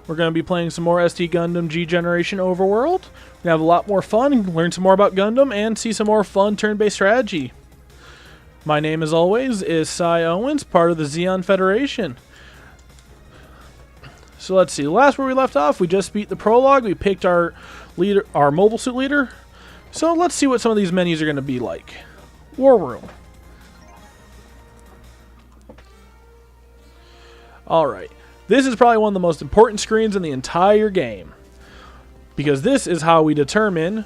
We're going to be playing some more ST Gundam G Generation Overworld. We're going to have a lot more fun, learn some more about Gundam, and see some more fun turn-based strategy. My name, as always, is Cy Owens, part of the Zeon Federation. So let's see. Last where we left off, we just beat the prologue. We picked our leader, our mobile suit leader. So let's see what some of these menus are going to be like. War Room. Alright. This is probably one of the most important screens in the entire game, because this is how we determine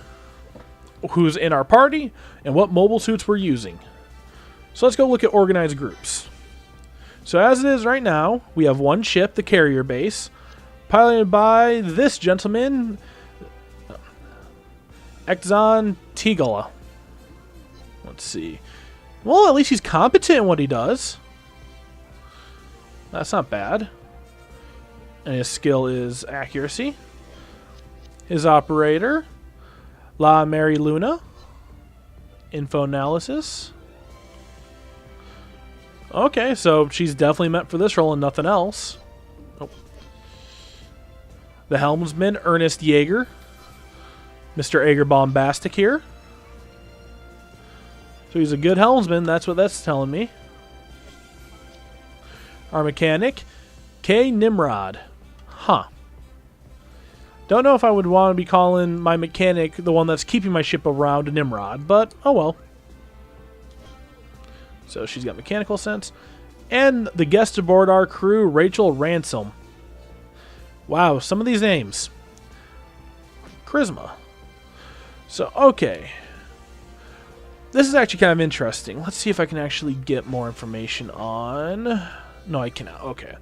who's in our party and what mobile suits we're using. So let's go look at organized groups. So as it is right now, we have one ship, the carrier base, piloted by this gentleman, Exxon Tigala. Let's see. Well, at least he's competent in what he does. That's not bad. And his skill is accuracy. His operator, La Mary Luna. Info analysis. Okay, so she's definitely meant for this role and nothing else. Oh. The helmsman, Ernest Yeager. Mr. Ager Bombastic here. So he's a good helmsman, that's what that's telling me. Our mechanic, K. Nimrod. Huh. Don't know if I would want to be calling my mechanic the one that's keeping my ship around a Nimrod, but oh well. So she's got mechanical sense. And the guest aboard our crew, Rachel Ransom. Wow, some of these names. Charisma. So, okay. This is actually kind of interesting. Let's see if I can actually get more information on... No, I cannot. Okay.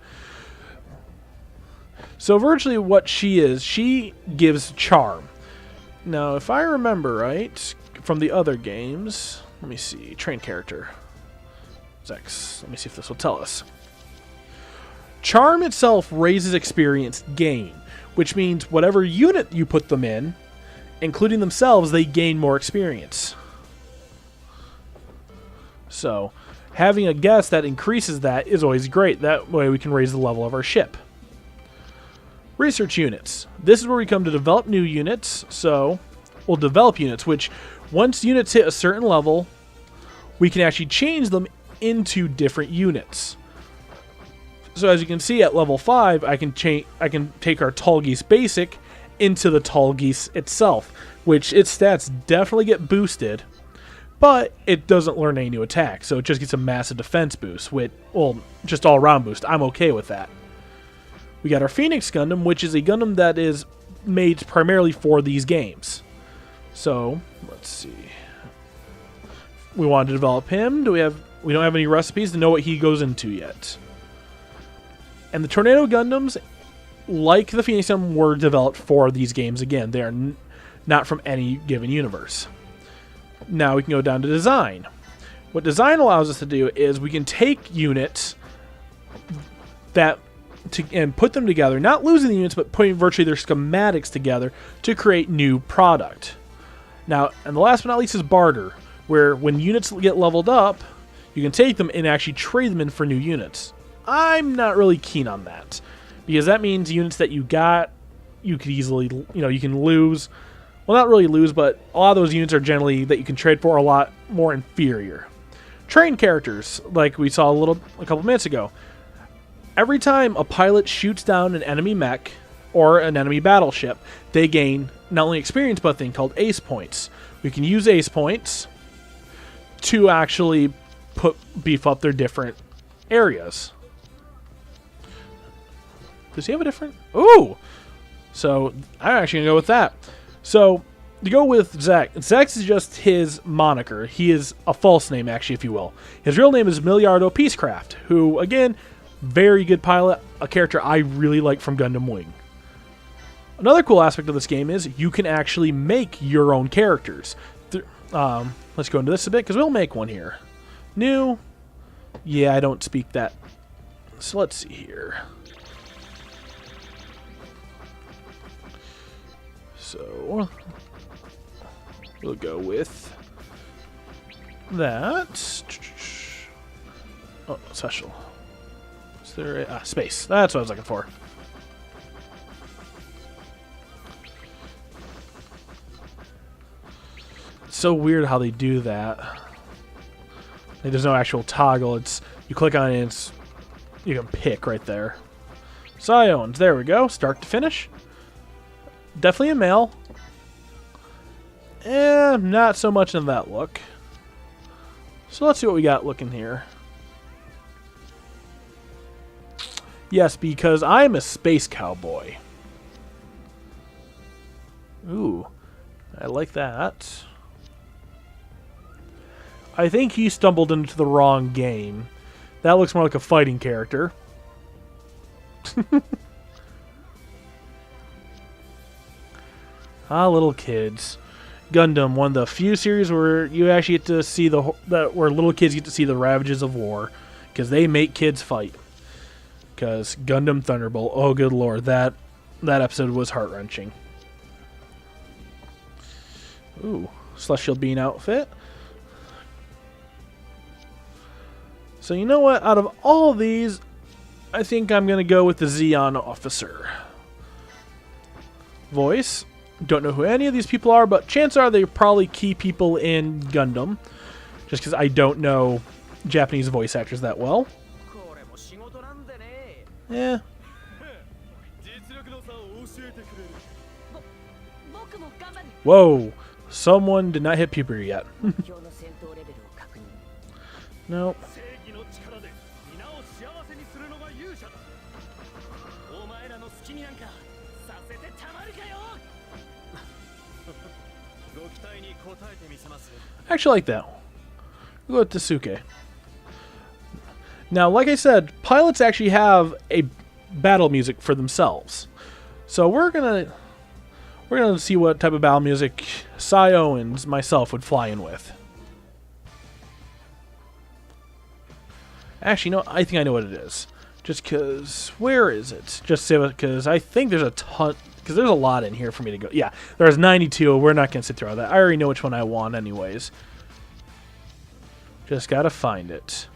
So virtually what she is, she gives charm. Now, if I remember right, from the other games... Let me see. Train character. Zex. Let me see if this will tell us. Charm itself raises experience gain, which means whatever unit you put them in, including themselves, they gain more experience. So, having a guest that increases that is always great. That way we can raise the level of our ship. Research units. This is where we come to develop new units. So, we'll develop units, which once units hit a certain level, we can actually change them into different units. So as you can see at level 5, I can take our Tall Geese Basic into the Tall Geese itself, which its stats definitely get boosted, but it doesn't learn any new attacks, so it just gets a massive defense boost with, well, just all-around boost. I'm okay with that. We got our Phoenix Gundam, which is a Gundam that is made primarily for these games. So, let's see. We want to develop him. We don't have any recipes to know what he goes into yet. And the Tornado Gundams, like the Phoenix Gundam, were developed for these games again. They are not from any given universe. Now we can go down to design. What design allows us to do is we can take units and put them together, not losing the units, but putting virtually their schematics together to create new product. Now, and the last but not least is barter, where when units get leveled up, you can take them and actually trade them in for new units. I'm not really keen on that, because that means units that you got, you could easily, you can lose. Well, not really lose, but a lot of those units are generally that you can trade for a lot more inferior. Train characters, like we saw a couple minutes ago. Every time a pilot shoots down an enemy mech or an enemy battleship, they gain not only experience, but a thing called ace points. We can use ace points to actually beef up their different areas. Does he have a different... Ooh! So, I'm actually going to go with that. So, to go with Zex. Zex is just his moniker. He is a false name, actually, if you will. His real name is Miliardo Peacecraft, who, again, very good pilot, a character I really like from Gundam Wing. Another cool aspect of this game is you can actually make your own characters. Let's go into this a bit, because we'll make one here. New. Yeah, I don't speak that. So let's see here. So we'll go with that. Oh, special. Is there a space? That's what I was looking for. so weird how they do that. Like, there's no actual toggle. It's you click on it and it's, you can pick right there. Zeons, there we go. Start to finish. Definitely a male. Not so much in that look. So let's see what we got looking here. Yes, because I'm a space cowboy. Ooh, I like that. I think he stumbled into the wrong game. That looks more like a fighting character. Little kids. Gundam, one of the few series where you actually get to see where little kids get to see the ravages of war, because they make kids fight. Because Gundam Thunderbolt, oh good lord, that episode was heart-wrenching. Ooh, Celestial Being outfit. So you know what? Out of all of these, I think I'm going to go with the Zeon officer. Voice. Don't know who any of these people are, but chances are they're probably key people in Gundam. Just because I don't know Japanese voice actors that well. Yeah. Whoa. Someone did not hit puberty yet. Nope. I actually like that. We'll go with Tasuke. Now, like I said, pilots actually have a battle music for themselves. So we're gonna see what type of battle music Zeon myself would fly in with. Actually, no, I think I know what it is. Just because, where is it? Just because I think there's a ton, because there's a lot in here for me to go. Yeah, there's 92. We're not going to sit through all that. I already know which one I want anyways. Just got to find it.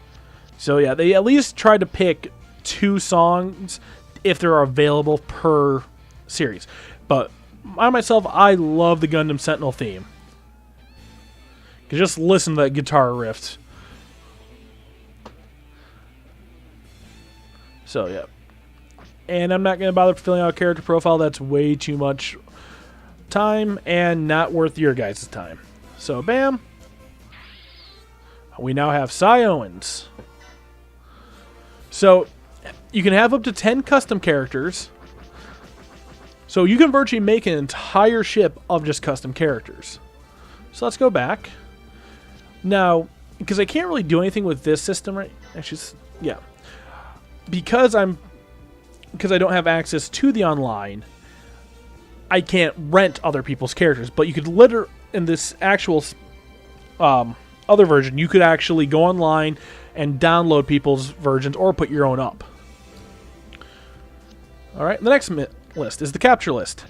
So yeah, they at least tried to pick 2 songs if they're available per series. But I myself, I love the Gundam Sentinel theme. Just listen to that guitar riff. So, yeah. And I'm not going to bother filling out a character profile. That's way too much time and not worth your guys' time. So, bam. We now have Zeons. So, you can have up to 10 custom characters. So, you can virtually make an entire ship of just custom characters. So, let's go back. Now, because I can't really do anything with this system, right? Actually, yeah. Because I don't have access to the online, I can't rent other people's characters. But you could in this actual other version, you could actually go online and download people's versions or put your own up. Alright, the next list is the capture list.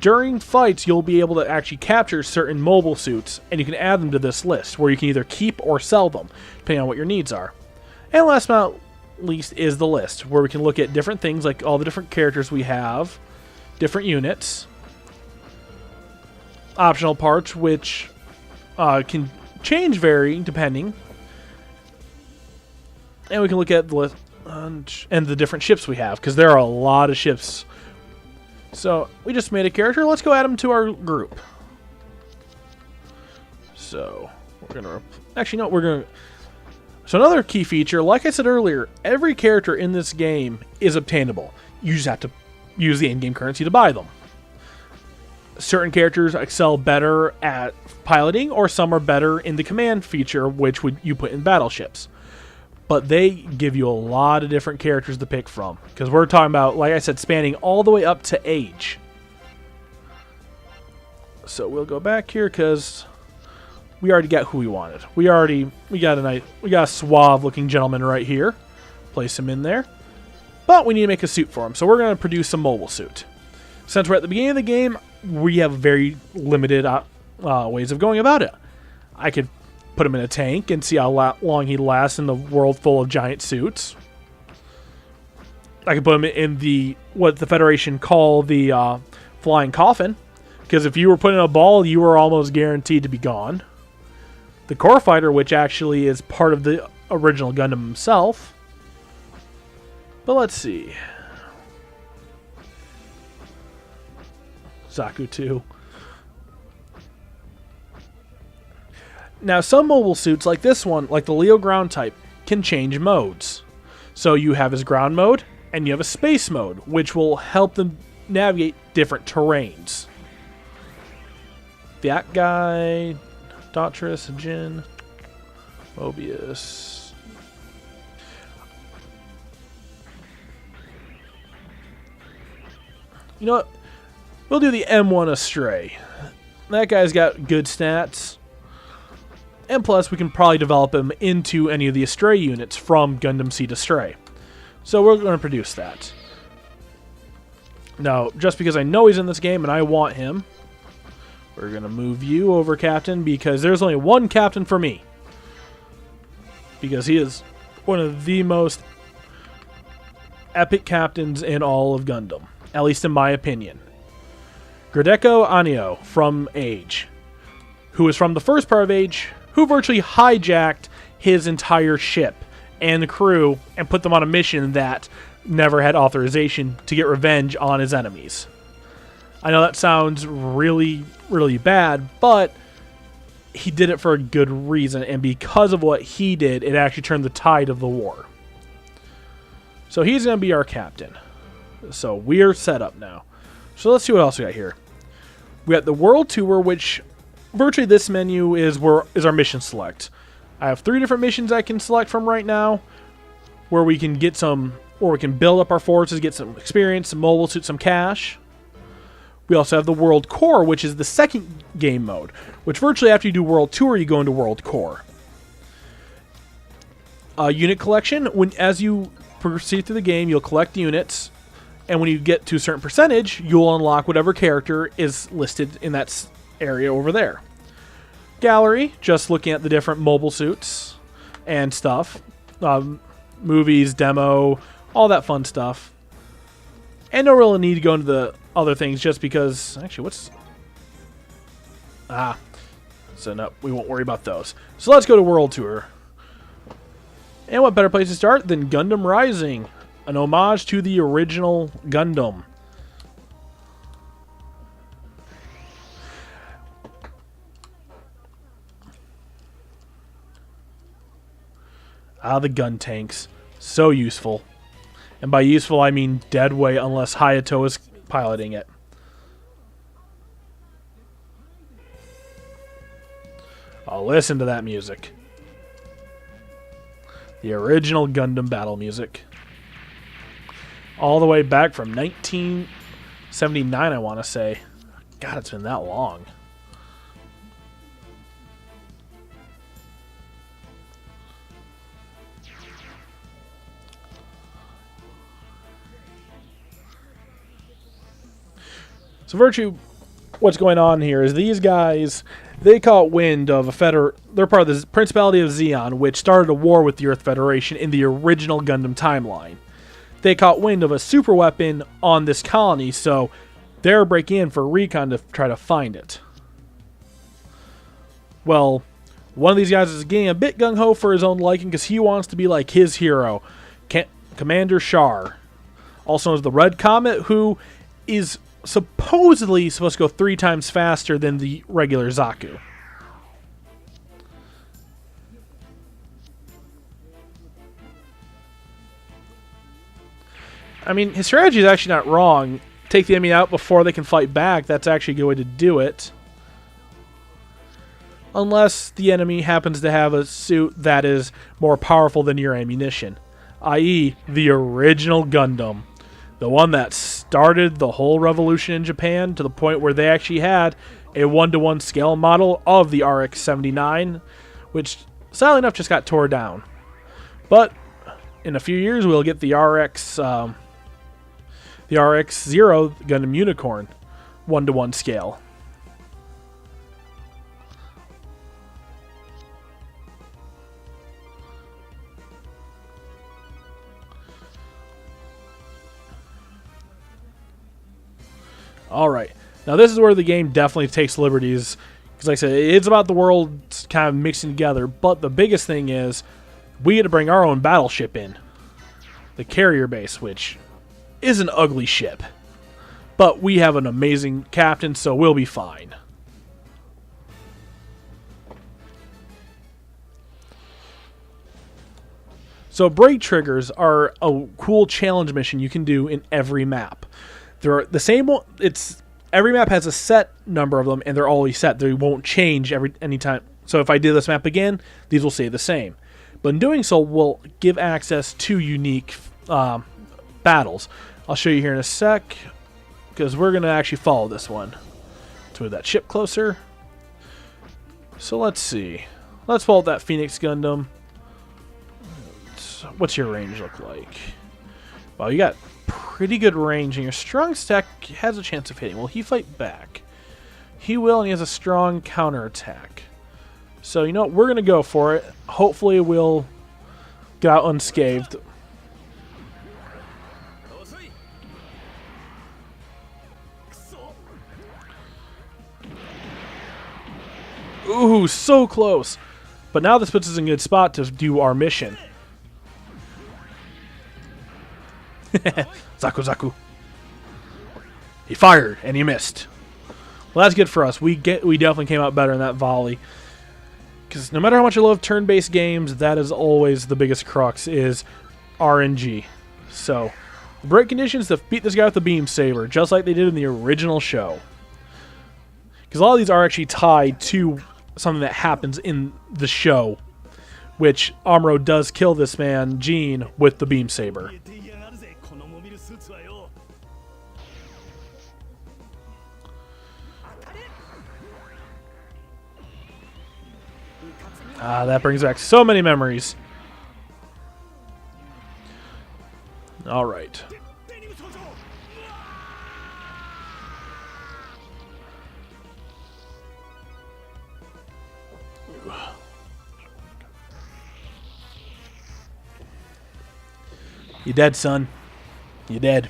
During fights, you'll be able to actually capture certain mobile suits, and you can add them to this list, where you can either keep or sell them, depending on what your needs are. And last but not least is the list, where we can look at different things, like all the different characters we have, different units, optional parts, which can change varying depending, and we can look at the list and the different ships we have, because there are a lot of ships. So we just made a character. Let's go add him to our group. So we're gonna actually no, we're gonna. So another key feature, like I said earlier, every character in this game is obtainable. You just have to use the in-game currency to buy them. Certain characters excel better at piloting, or some are better in the command feature, which you put in battleships. But they give you a lot of different characters to pick from. Because we're talking about, like I said, spanning all the way up to age. So we'll go back here because we already got who we wanted. We got a suave looking gentleman right here. Place him in there. But we need to make a suit for him. So we're going to produce a mobile suit. Since we're at the beginning of the game, we have very limited ways of going about it. I could put him in a tank and see how long he lasts in the world full of giant suits. I could put him in what the Federation call the flying coffin, because if you were put in a ball, you were almost guaranteed to be gone. the Core Fighter, which actually is part of the original Gundam himself. But let's see. Zaku 2. Now, some mobile suits like this one, like the Leo ground type, can change modes. So you have his ground mode, and you have a space mode, which will help them navigate different terrains. That guy, Daughtris, Jin, Mobius. You know what? We'll do the M1 Astray. That guy's got good stats. And plus, we can probably develop him into any of the Astray units from Gundam Seed Astray. So we're going to produce that. Now, just because I know he's in this game and I want him, we're going to move you over, Captain, because there's only one Captain for me. Because he is one of the most epic captains in all of Gundam. At least in my opinion. Gradeko Anio from Age, who is from the first part of Age, who virtually hijacked his entire ship and the crew and put them on a mission that never had authorization to get revenge on his enemies. I know that sounds really, really bad, but he did it for a good reason, and because of what he did, it actually turned the tide of the war. So he's going to be our captain. So we're set up now. So let's see what else we got here. We got the World Tour, which virtually this menu is our mission select. I have 3 different missions I can select from right now, where we can get some, or we can build up our forces, get some experience, some mobile suits, some cash. We also have the World Core, which is the second game mode, which virtually after you do World Tour, you go into World Core. Unit collection, as you proceed through the game, you'll collect units, and when you get to a certain percentage, you'll unlock whatever character is listed in that area over there. Gallery, just looking at the different mobile suits and stuff. Movies, demo, all that fun stuff. And no real need to go into the other things just because... Actually, what's... So no, we won't worry about those. So let's go to World Tour. And what better place to start than Gundam Rising? An homage to the original Gundam. The gun tanks. So useful. And by useful, I mean dead weight unless Hayato is piloting it. Oh, listen to that music. The original Gundam battle music. All the way back from 1979, I want to say. God, it's been that long. So virtually, what's going on here is these guys, they caught wind of they're part of the Principality of Zeon, which started a war with the Earth Federation in the original Gundam timeline. They caught wind of a super weapon on this colony, so they're breaking in for recon to try to find it. Well, one of these guys is getting a bit gung-ho for his own liking because he wants to be like his hero, Commander Char, also known as the Red Comet, who is supposedly supposed to go 3 times faster than the regular Zaku. I mean, his strategy is actually not wrong. Take the enemy out before they can fight back. That's actually a good way to do it. Unless the enemy happens to have a suit that is more powerful than your ammunition. I.e., the original Gundam. The one that started the whole revolution in Japan to the point where they actually had a 1-to-1 scale model of the RX-79, which, sadly enough, just got tore down. But in a few years, we'll get the RX-0 Gundam Unicorn 1-to-1 scale. Alright, now this is where the game definitely takes liberties, Because like I said, it's about the world kind of mixing together. But the biggest thing is we get to bring our own battleship in. The carrier base, which is an ugly ship. But we have an amazing captain, so we'll be fine. So break triggers are a cool challenge mission you can do in every map. They're the same. Every map has a set number of them, and they're always set. They won't change anytime. So if I do this map again, these will stay the same. But in doing so, we'll give access to unique battles. I'll show you here in a sec, because we're going to actually follow this one. Let's move that ship closer. So let's see. Let's follow that Phoenix Gundam. What's your range look like? Well, you got pretty good range, and your strong stack has a chance of hitting. Will he fight back? He will, and he has a strong counterattack. So, you know what? We're going to go for it. Hopefully, we'll get out unscathed. Ooh, so close. But now this puts us in a good spot to do our mission. Zaku. He fired and he missed. Well, that's good for us. We definitely came out better in that volley. Because no matter how much I love turn-based games, that is always the biggest crux is RNG. So, the break conditions to beat this guy with the beam saber, just like they did in the original show. Because a lot of these are actually tied to something that happens in the show, which Amuro does kill this man, Gene, with the beam saber. That brings back so many memories. All right. You dead, son. You dead.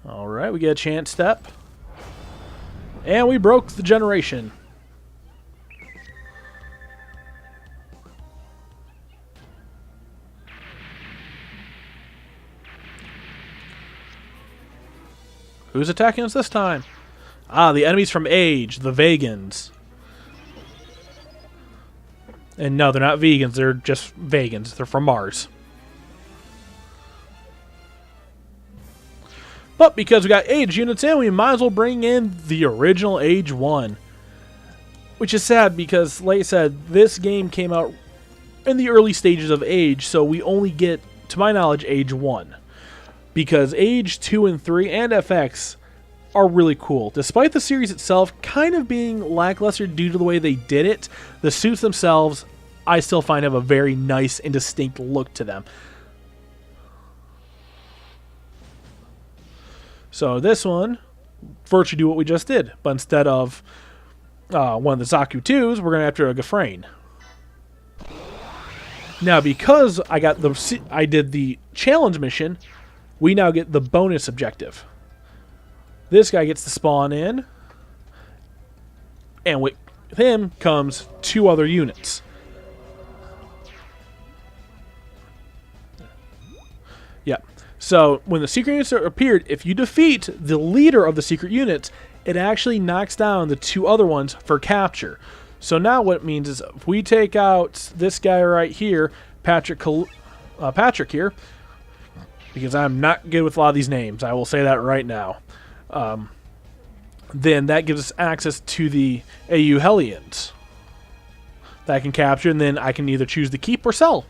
All right, we get a chance step. And we broke the generation. Who's attacking us this time? The enemies from Age, the Vegans. And no, they're not vegans, they're just Vegans. They're from Mars. But because we got Age units in, we might as well bring in the original Age 1. Which is sad because, like I said, this game came out in the early stages of Age, so we only get, to my knowledge, Age 1. Because Age 2 and 3 and FX are really cool. Despite the series itself kind of being lackluster due to the way they did it, the suits themselves I still find have a very nice and distinct look to them. So this one, virtually do what we just did, but instead of one of the Zaku 2s, we're going after a Gafrain. Now, because I did the challenge mission, we now get the bonus objective. This guy gets to spawn in, and with him comes 2 other units. Yeah. So when the secret units appeared, if you defeat the leader of the secret units, it actually knocks down the 2 other ones for capture. So now what it means is if we take out this guy right here, Patrick here, because I'm not good with a lot of these names, I will say that right now. Then that gives us access to the AU Hellions that I can capture, and then I can either choose to keep or sell.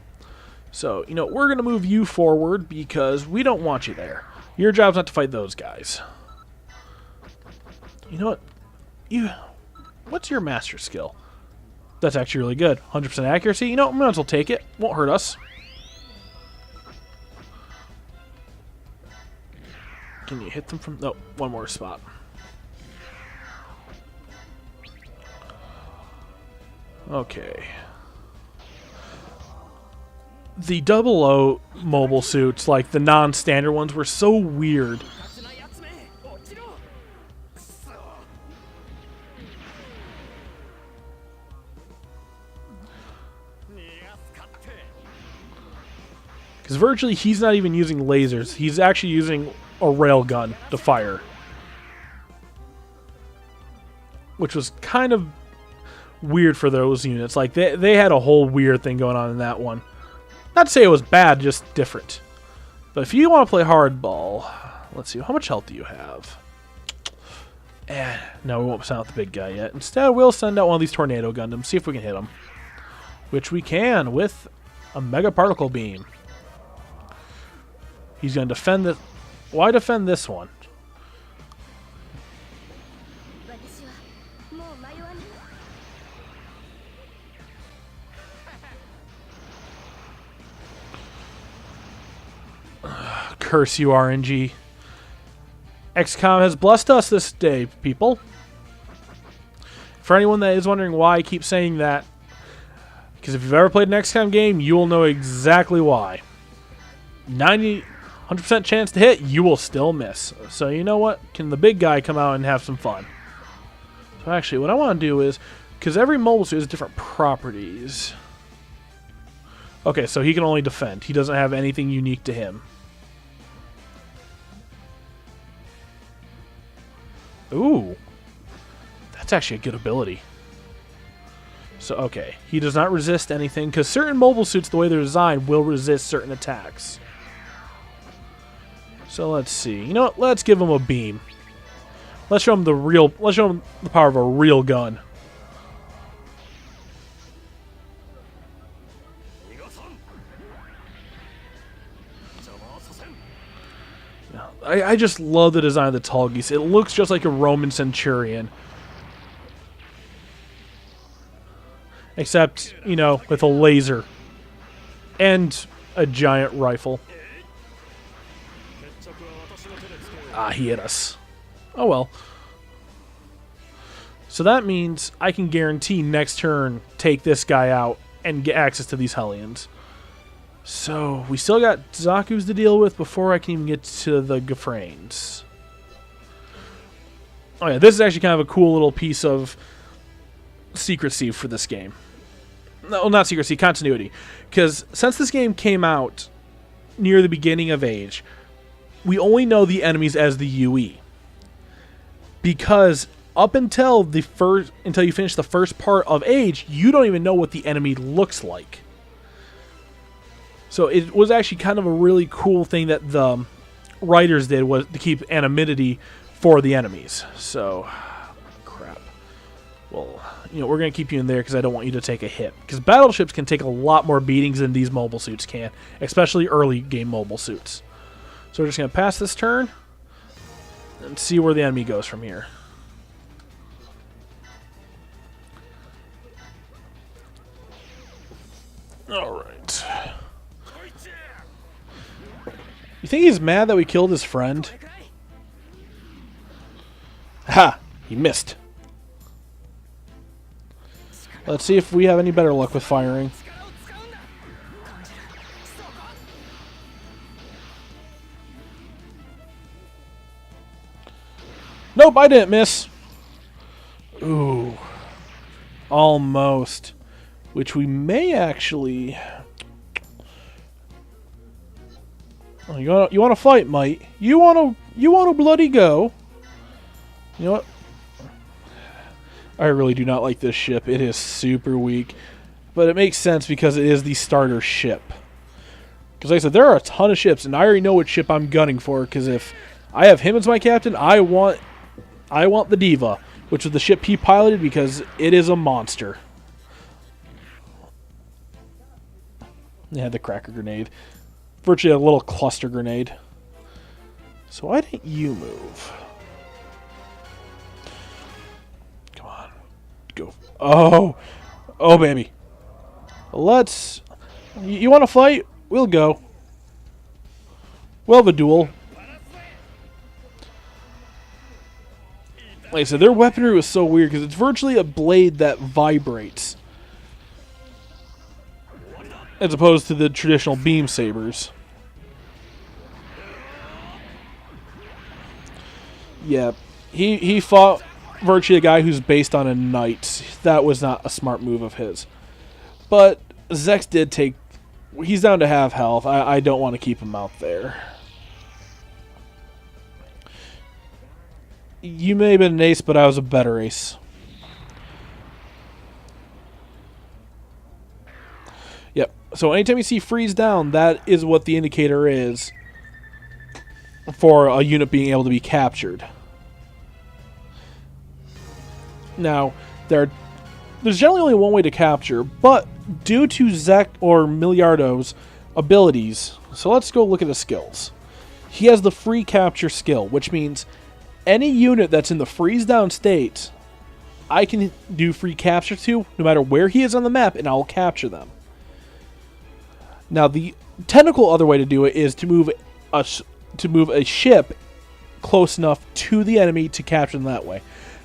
So, you know, we're going to move you forward because we don't want you there. Your job's not to fight those guys. You know what? What's your master skill? That's actually really good. 100% accuracy. You know, we might as well take it. Won't hurt us. Can you hit them from... No, one more spot. Okay. The 00 mobile suits, like the non-standard ones, were so weird. Because virtually he's not even using lasers. He's actually using a railgun to fire. Which was kind of weird for those units. Like, they had a whole weird thing going on in that one. Not to say it was bad, just different. But if you want to play hardball, let's see, how much health do you have? No, we won't send out the big guy yet. Instead, we'll send out one of these tornado Gundams, see if we can hit him. Which we can with a Mega Particle Beam. He's going to defend this. Why defend this one? Curse you, RNG. XCOM has blessed us this day, people. For anyone that is wondering why I keep saying that, because if you've ever played an XCOM game, you will know exactly why. 100% chance to hit, you will still miss. So you know what? Can the big guy come out and have some fun? So actually, what I want to do is, because every mobile suit has different properties. Okay, so he can only defend. He doesn't have anything unique to him. Ooh. That's actually a good ability. So, okay. He does not resist anything, because certain mobile suits, the way they're designed, will resist certain attacks. So, let's see. You know what? Let's give him a beam. Let's show him let's show him the power of a real gun. I just love the design of the Tallgeese. It looks just like a Roman centurion. Except, you know, with a laser. And a giant rifle. Ah, he hit us. Oh well. So that means I can guarantee next turn take this guy out and get access to these Hellions. So, we still got Zaku's to deal with before I can even get to the Gafranes. Oh yeah, this is actually kind of a cool little piece of secrecy for this game. No, not secrecy, continuity. Because since this game came out near the beginning of Age, we only know the enemies as the UE. Because up until you finish the first part of Age, you don't even know what the enemy looks like. So it was actually kind of a really cool thing that the writers did, was to keep anonymity for the enemies. So, crap. Well, you know, we're going to keep you in there because I don't want you to take a hit. Because battleships can take a lot more beatings than these mobile suits can, especially early game mobile suits. So we're just going to pass this turn and see where the enemy goes from here. Alright. You think he's mad that we killed his friend? Ha! He missed. Let's see if we have any better luck with firing. Nope, I didn't miss. Ooh. Almost. Which we may actually... Oh, you want to fight, mate? You want to bloody go? You know what? I really do not like this ship. It is super weak, but it makes sense because it is the starter ship. Because like I said, there are a ton of ships, and I already know what ship I'm gunning for. Because if I have him as my captain, I want the Diva, which is the ship he piloted, because it is a monster. It had the cracker grenade. Virtually a little cluster grenade. So why didn't you move? Come on. Go. Oh! Oh, baby. Let's... You want to fight? We'll go. We'll have a duel. Like I said, their weaponry was so weird because it's virtually a blade that vibrates. As opposed to the traditional beam sabers. Yeah, he fought virtually a guy who's based on a knight. That was not a smart move of his. But Zex did take He's down to half health. I don't want to keep him out there. You may have been an ace, but I was a better ace. Yep. So anytime you see freeze down, that is what the indicator is for a unit being able to be captured. Now, there's generally only one way to capture, but due to Zek or Miliardo's abilities, so let's go look at his skills. He has the free capture skill, which means any unit that's in the freeze down state, I can do free capture to, no matter where he is on the map, and I'll capture them. Now, the technical other way to do it is to move a ship close enough to the enemy to capture them that way.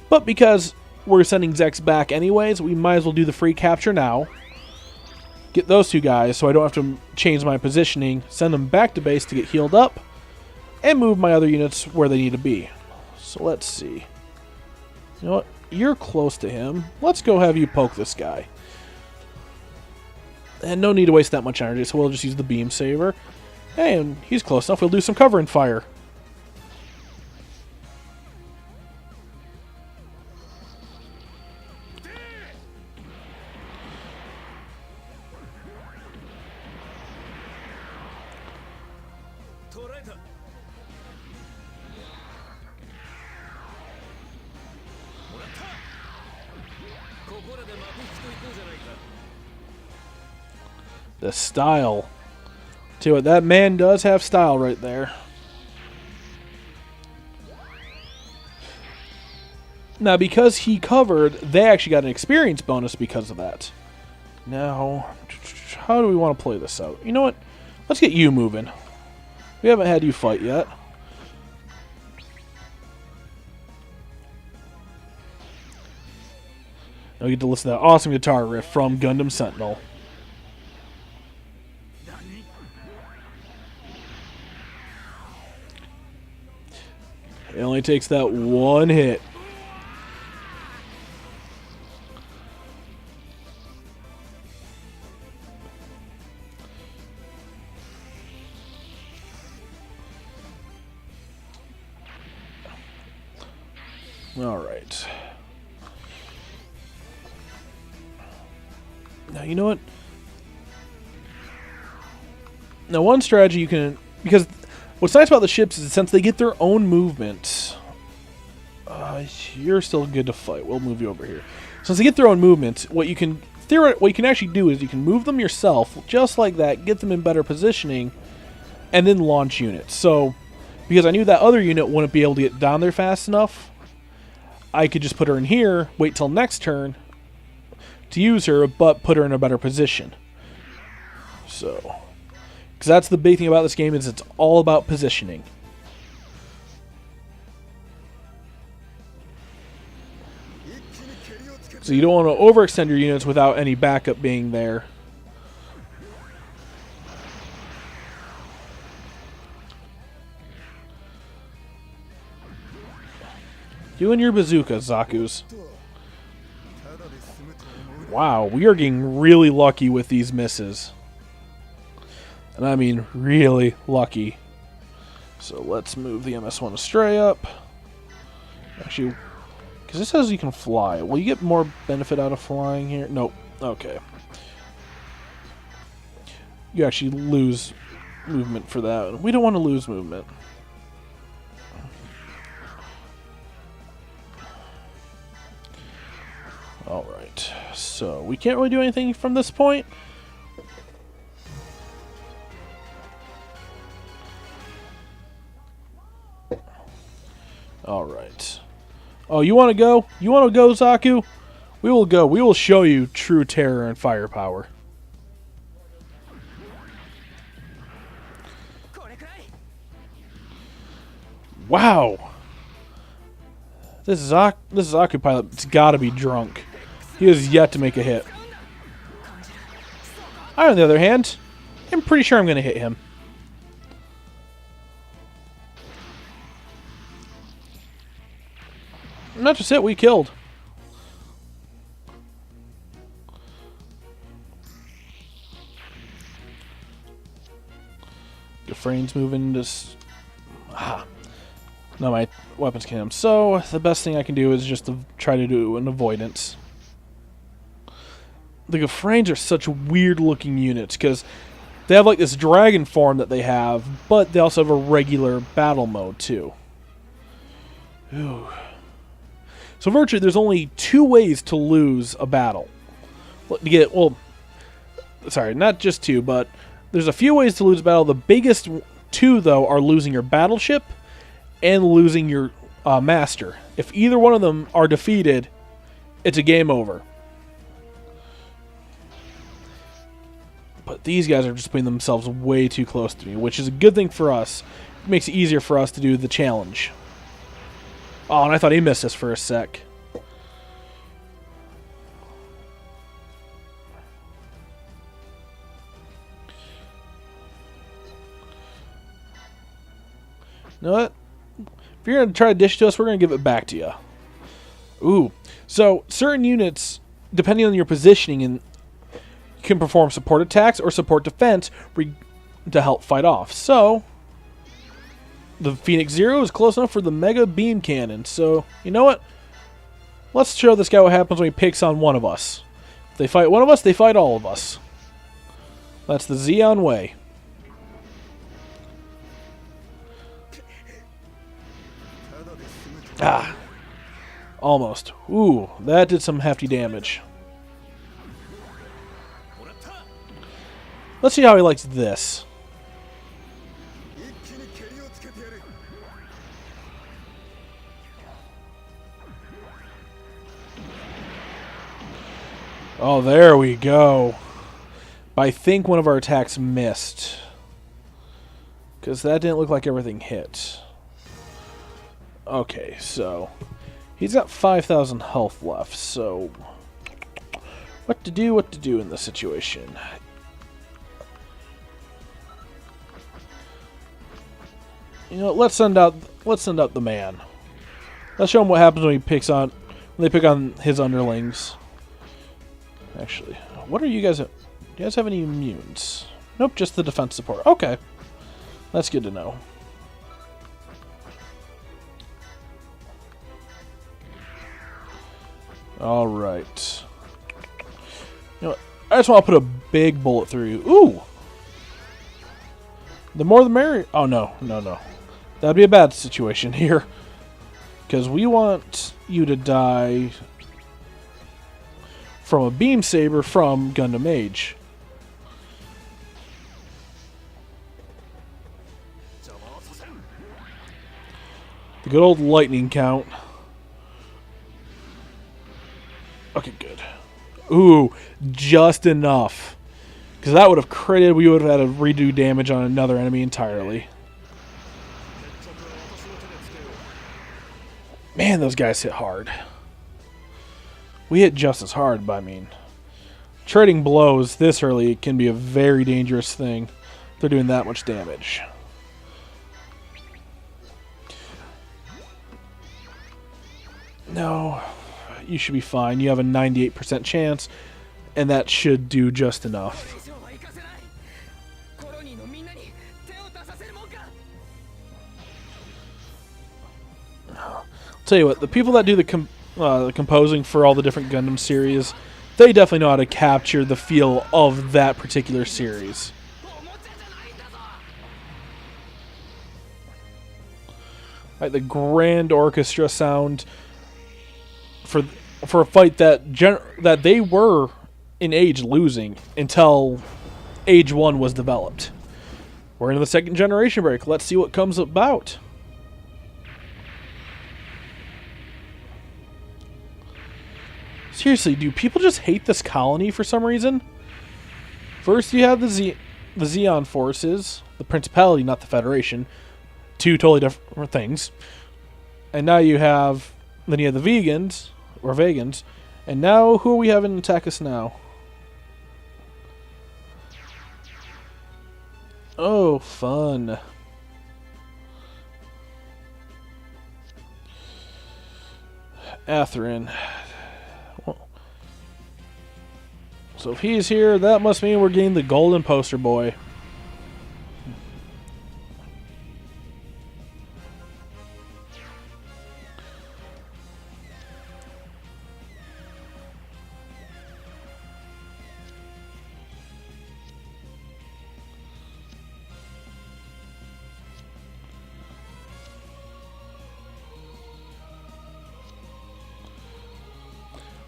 But because we're sending Zeks back anyways, we might as well do the free capture now. Get those two guys so I don't have to change my positioning, send them back to base to get healed up, and move my other units where they need to be. So let's see. You know what? You're close to him. Let's go have you poke this guy. And no need to waste that much energy, so we'll just use the beam saber. Hey, and he's close enough. We'll do some cover and fire. The style. Tell you what, that man does have style right there. Now, because he covered, they actually got an experience bonus because of that. Now, how do we want to play this out? You know what? Let's get you moving. We haven't had you fight yet. Now we get to listen to that awesome guitar riff from Gundam Sentinel. It only takes that one hit. All right. Now, you know what? Now, one strategy you can... Because what's nice about the ships is since they get their own movement... you're still good to fight. We'll move you over here. Since they get their own movement, what you can actually do is you can move them yourself, just like that, get them in better positioning, and then launch units. So, because I knew that other unit wouldn't be able to get down there fast enough, I could just put her in here, wait till next turn to use her, but put her in a better position. So, because that's the big thing about this game is it's all about positioning. So you don't want to overextend your units without any backup being there. You and your bazooka, Zaku's. Wow, we are getting really lucky with these misses. And I mean really lucky. So let's move the MS-1 Astray up. Actually, because this says you can fly. Will you get more benefit out of flying here? Nope. Okay. You actually lose movement for that. We don't want to lose movement. Alright. So, we can't really do anything from this point. Alright. Oh, you want to go? You want to go, Zaku? We will go. We will show you true terror and firepower. Wow. This Zaku pilot's got to be drunk. He has yet to make a hit. I, on the other hand, am pretty sure I'm going to hit him. Not just hit, we killed. frames moving. Just no, my weapons cam. So the best thing I can do is just to try to do an avoidance. The Gafranes are such weird looking units because they have like this dragon form that they have, but they also have a regular battle mode too. Ooh. So virtually there's only 2 ways to lose a battle. Sorry, not just 2, but there's a few ways to lose a battle. The biggest 2 though are losing your battleship and losing your master. If either one of them are defeated, it's a game over. But these guys are just putting themselves way too close to me, which is a good thing for us. It makes it easier for us to do the challenge. Oh, and I thought he missed us for a sec. You know what? If you're going to try to dish to us, we're going to give it back to you. Ooh. So, certain units, depending on your positioning, and can perform support attacks or support defense to help fight off. So, the Phoenix Zero is close enough for the Mega Beam Cannon. So, you know what? Let's show this guy what happens when he picks on one of us. If they fight one of us, they fight all of us. That's the Zeon way. Ah. Almost. Ooh, that did some hefty damage. Let's see how he likes this. Oh, there we go. But I think one of our attacks missed. Because that didn't look like everything hit. Okay, so he's got 5,000 health left, so what to do in this situation? You know, let's send out the man. Let's show him what happens when they pick on his underlings. Actually, what are you guys? Do you guys have any immunes? Nope, just the defense support. Okay, that's good to know. All right. You know what? I just want to put a big bullet through you. Ooh. The more the merrier. Oh no. That'd be a bad situation here. Because we want you to die from a beam saber from Gundam Age. The good old lightning count. Okay, good. Ooh, just enough. Because that would have critted, we would have had to redo damage on another enemy entirely. Man, those guys hit hard. We hit just as hard, but I mean, trading blows this early can be a very dangerous thing. They're doing that much damage. No, you should be fine. You have a 98% chance, and that should do just enough. I'll tell you what, the people that do the composing for all the different Gundam series, they definitely know how to capture the feel of that particular series. Right, the grand orchestra sound for a fight that they were in Age losing until Age 1 was developed. We're into the second generation break. Let's see what comes about. Seriously, do people just hate this colony for some reason? First you have the Zeon forces, the Principality, not the Federation. Two totally different things. And now you have the Vegans, or Vegans. And now, who are we having attack us now? Oh, fun. Atherin. So if he's here, that must mean we're getting the golden poster boy.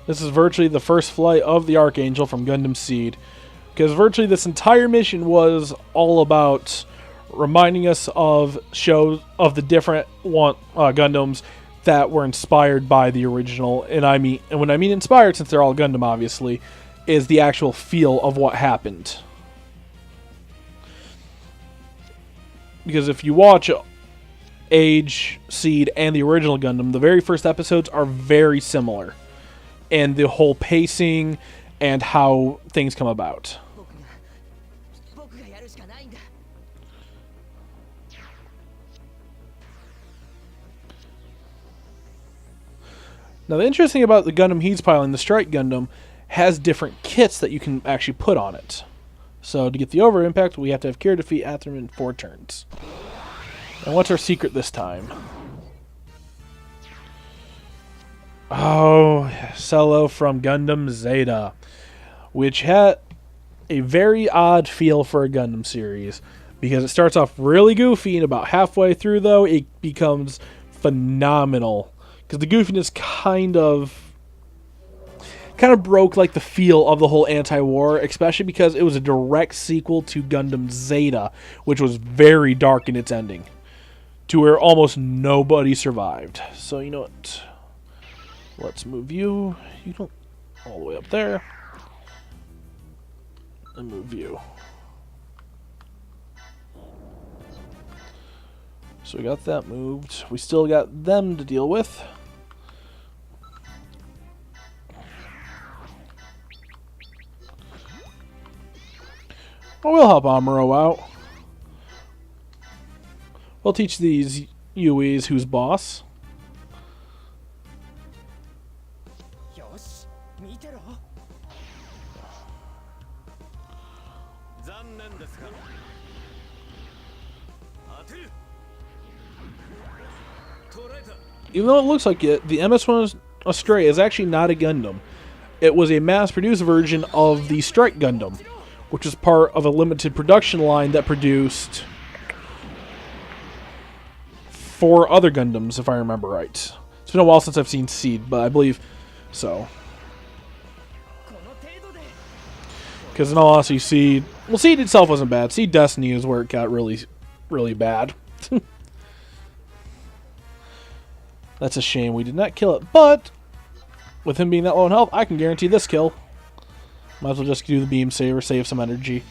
This is virtually the first flight of the Archangel from Gundam Seed, because virtually this entire mission was all about reminding us of shows of the different Gundams that were inspired by the original. And when I mean inspired, since they're all Gundam, obviously, is the actual feel of what happened. Because if you watch Age, Seed, and the original Gundam, the very first episodes are very similar. And the whole pacing and how things come about. Now, the interesting thing about the Gundam he's piloting, the Strike Gundam, has different kits that you can actually put on it. So, to get the over impact, we have to have Kira defeat Atherin in 4 turns. And what's our secret this time? Oh, Cello from Gundam Zeta, which had a very odd feel for a Gundam series, because it starts off really goofy, and about halfway through, though, it becomes phenomenal. Because the goofiness kind of broke like the feel of the whole anti-war, especially because it was a direct sequel to Gundam Zeta, which was very dark in its ending, to where almost nobody survived. So you know what? Let's move you. You don't all the way up there. And move you. So we got that moved. We still got them to deal with. Well, we'll help Amuro out. We'll teach these Yuis who's boss. Even though it looks like it, the MS-1 Astray is actually not a Gundam. It was a mass-produced version of the Strike Gundam, which was part of a limited production line that produced 4 other Gundams, if I remember right. It's been a while since I've seen Seed, but I believe so. Because in all honesty, Seed itself wasn't bad. Seed Destiny is where it got really, really bad. That's a shame we did not kill it, but with him being that low in health, I can guarantee this kill. Might as well just do the beam saber, save some energy.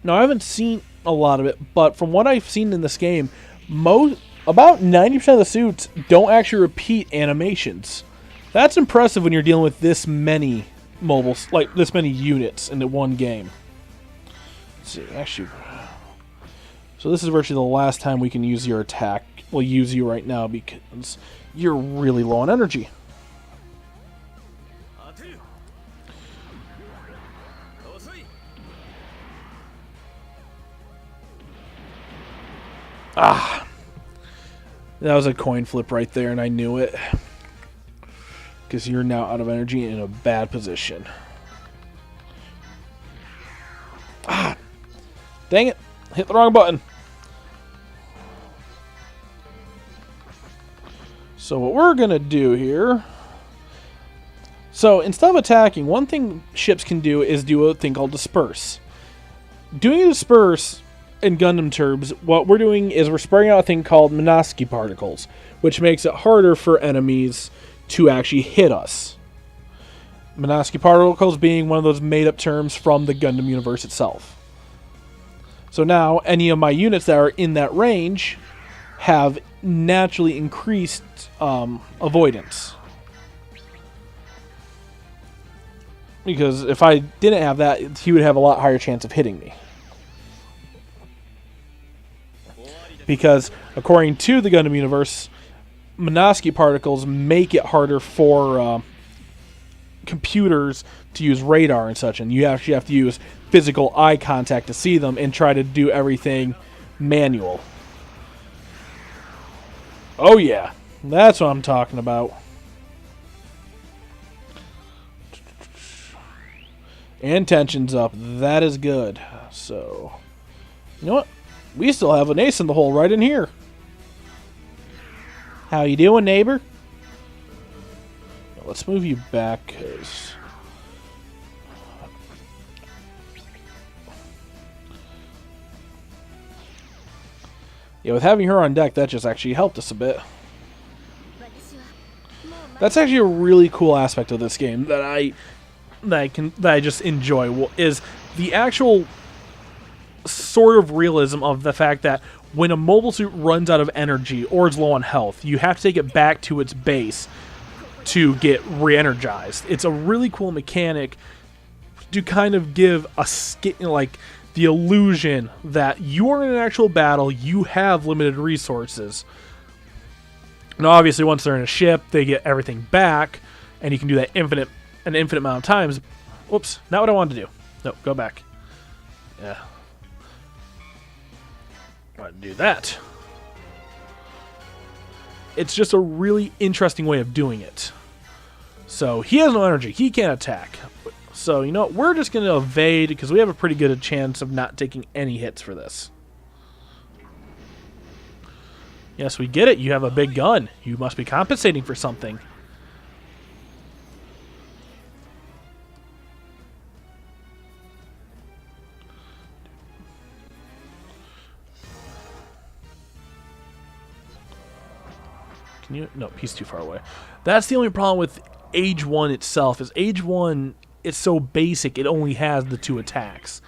Now, I haven't seen a lot of it, but from what I've seen in this game, about 90% of the suits don't actually repeat animations. That's impressive when you're dealing with this many mobiles, like this many units in the one game. Let's see, actually, so this is virtually the last time we can use your attack. We'll use you right now because you're really low on energy. Ah, that was a coin flip right there, and I knew it. Because you're now out of energy and in a bad position. Ah, dang it. Hit the wrong button. So what we're going to do here... So instead of attacking, one thing ships can do is do a thing called disperse. Doing a disperse in Gundam terms, what we're doing is we're spraying out a thing called Minovsky particles, which makes it harder for enemies to actually hit us. Minovsky particles being one of those made-up terms from the Gundam universe itself. So now, any of my units that are in that range have naturally increased avoidance. Because if I didn't have that, he would have a lot higher chance of hitting me. Because, according to the Gundam universe, Minovsky particles make it harder for computers to use radar and such, and you actually have to use physical eye contact to see them and try to do everything manual. Oh yeah, that's what I'm talking about. And tension's up. That is good. So, you know what? We still have an ace in the hole right in here. How you doing, neighbor? Let's move you back, because... yeah, with having her on deck, that just actually helped us a bit. That's actually a really cool aspect of this game that I just enjoy, is the actual sort of realism of the fact that when a mobile suit runs out of energy or is low on health, you have to take it back to its base to get re-energized. It's a really cool mechanic to kind of give a like the illusion that you are in an actual battle, you have limited resources. Now, obviously, once they're in a ship, they get everything back, and you can do that an infinite amount of times. Whoops, not what I wanted to do. No, go back. Yeah. I want to do that. It's just a really interesting way of doing it. So, he has no energy. He can't attack. So, you know what? We're just going to evade, because we have a pretty good chance of not taking any hits for this. Yes, we get it. You have a big gun. You must be compensating for something. Can you? No, he's too far away. That's the only problem with Age 1 itself, is Age 1 is so basic, it only has the 2 attacks.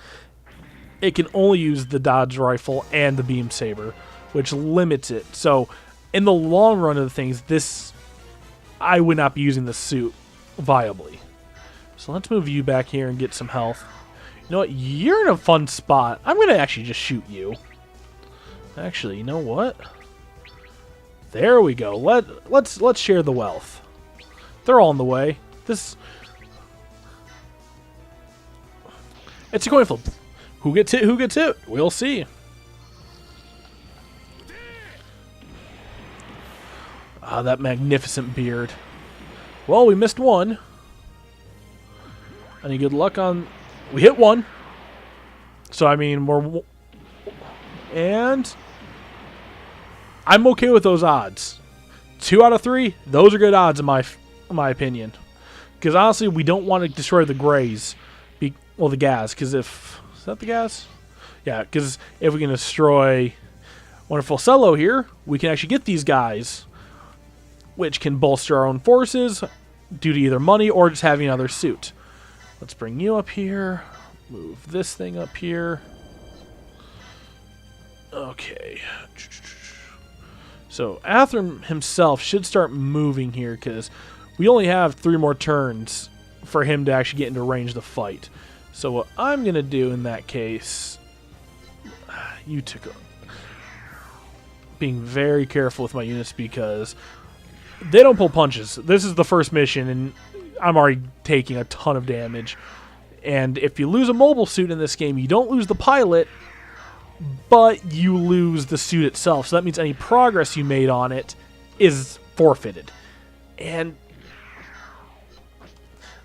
It can only use the dodge rifle and the beam saber, which limits it. So, in the long run of things, I would not be using the suit viably. So let's move you back here and get some health. You know what? You're in a fun spot. I'm going to actually just shoot you. Actually, you know what? There we go. Let's share the wealth. They're all in the way. It's a coin flip. Who gets hit? Who gets hit? We'll see. Ah, that magnificent beard. Well, we missed one. Any good luck on... we hit one. So, I mean, we're... and... I'm okay with those odds. 2 out of 3, those are good odds in my opinion. Because, honestly, we don't want to destroy the Greys. Well, the gas, because if... is that the gas? Yeah, because if we can destroy Wonderful Cello here, we can actually get these guys, which can bolster our own forces due to either money or just having another suit. Let's bring you up here. Move this thing up here. Okay. So Atherim himself should start moving here because we only have 3 more turns for him to actually get into range of the fight. So what I'm going to do in that case... you took a... being very careful with my units because they don't pull punches. This is the first mission and I'm already taking a ton of damage. And if you lose a mobile suit in this game, you don't lose the pilot, but you lose the suit itself. So that means any progress you made on it is forfeited. And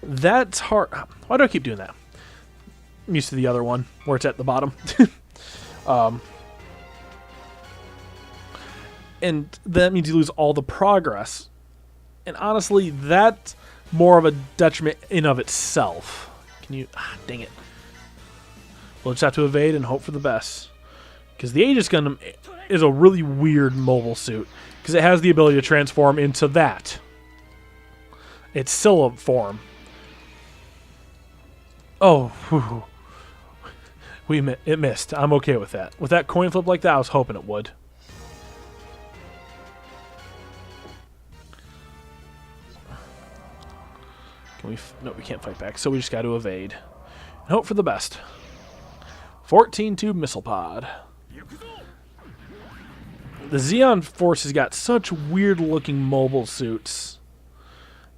that's hard. Why do I keep doing that? I'm used to the other one where it's at the bottom. And that means you lose all the progress. And honestly, that's more of a detriment in of itself. Can you... dang it. We'll just have to evade and hope for the best. Because the Aegis Gundam is a really weird mobile suit. Because it has the ability to transform into that. It's Scylla form. Oh, whew. It missed. I'm okay with that. With that coin flip like that, I was hoping it would. Can we... no, we can't fight back, so we just got to evade. And hope for the best. 14-tube missile pod. The Zeon force has got such weird-looking mobile suits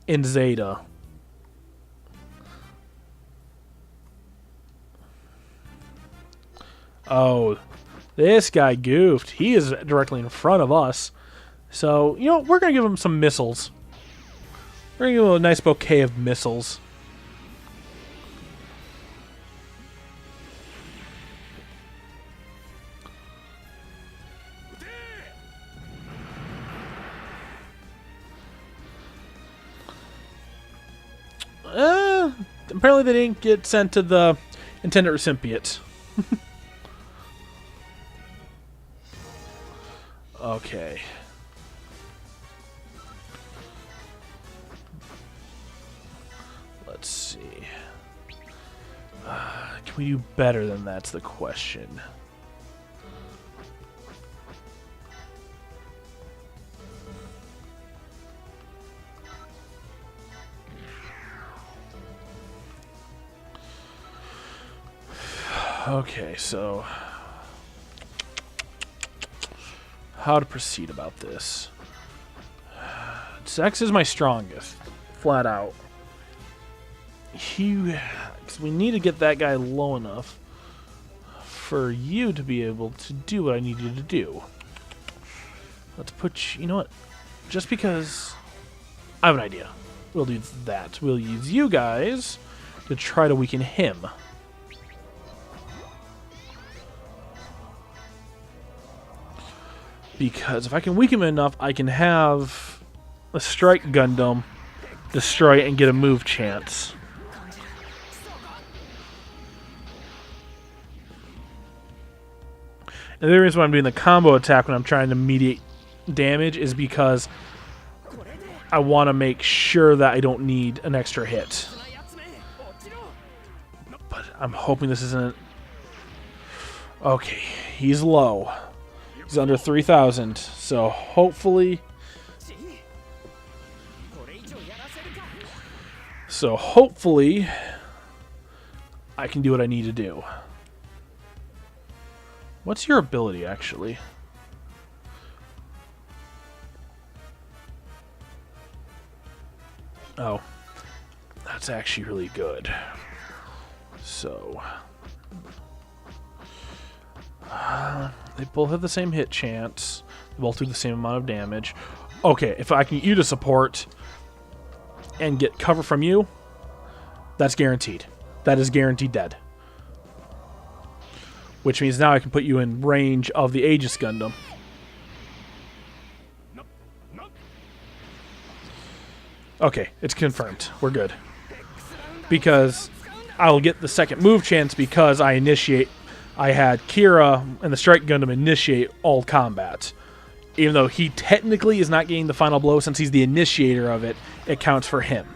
in Zeta. Oh, this guy goofed. He is directly in front of us. So, you know, we're going to give him some missiles. We're going to give him a nice bouquet of missiles. Apparently they didn't get sent to the intended recipient. Okay. Let's see. Can we do better than that's the question. Okay, so how to proceed about this? Sex is my strongest, flat out. Because we need to get that guy low enough for you to be able to do what I need you to do. Let's put you know what? Just because I have an idea, we'll do that. We'll use you guys to try to weaken him. Because if I can weaken him enough, I can have a strike Gundam destroy it and get a move chance. And the reason why I'm doing the combo attack when I'm trying to mediate damage is because I want to make sure that I don't need an extra hit. But I'm hoping this isn't... Okay, he's low. He's under 3,000, so hopefully... I can do what I need to do. What's your ability, actually? Oh. That's actually really good. So... they both have the same hit chance. They both do the same amount of damage. Okay, if I can get you to support and get cover from you, that's guaranteed. That is guaranteed dead. Which means now I can put you in range of the Aegis Gundam. Okay, it's confirmed. We're good. Because I'll get the second move chance because I had Kira and the Strike Gundam initiate all combat. Even though he technically is not getting the final blow since he's the initiator of it, it counts for him.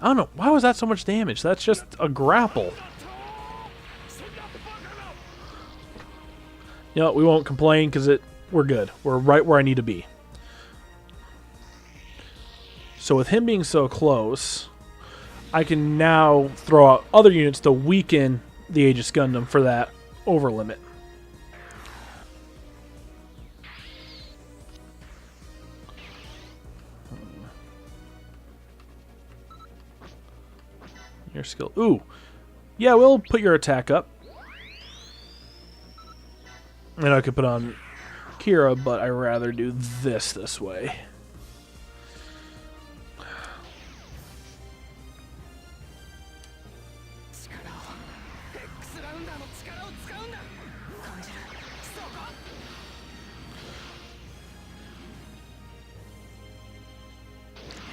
I don't know. Why was that so much damage? That's just a grapple. You know, we won't complain because we're good. We're right where I need to be. So with him being so close, I can now throw out other units to weaken the Aegis Gundam for that over limit. Your skill. Ooh. Yeah, we'll put your attack up. And I could put on Kira, but I'd rather do this way.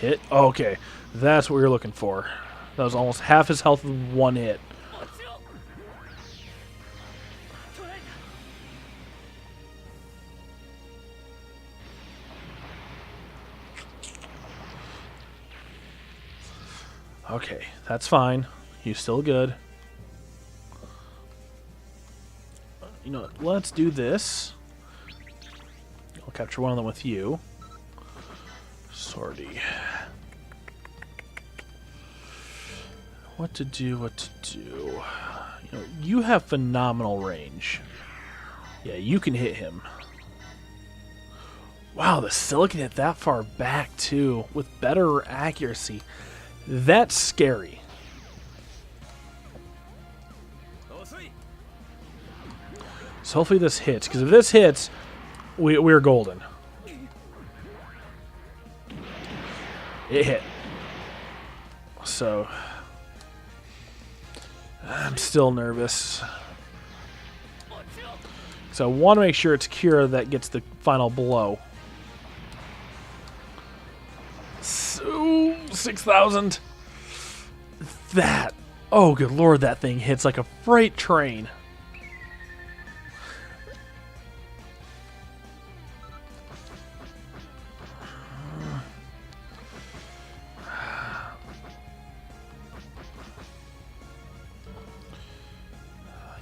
Hit? Okay. That's what we were looking for. That was almost half his health with one hit. Okay, that's fine. He's still good. You know what? Let's do this. I'll capture one of them with you. Sortie. What to do, what to do. You know, you have phenomenal range. Yeah, you can hit him. Wow, the Silicon hit that far back, too, with better accuracy. That's scary. So hopefully this hits, because if this hits, we're golden. It hit. So I'm still nervous. So I want to make sure it's Kira that gets the final blow Ooh, 6,000. That. Oh, good lord, that thing hits like a freight train.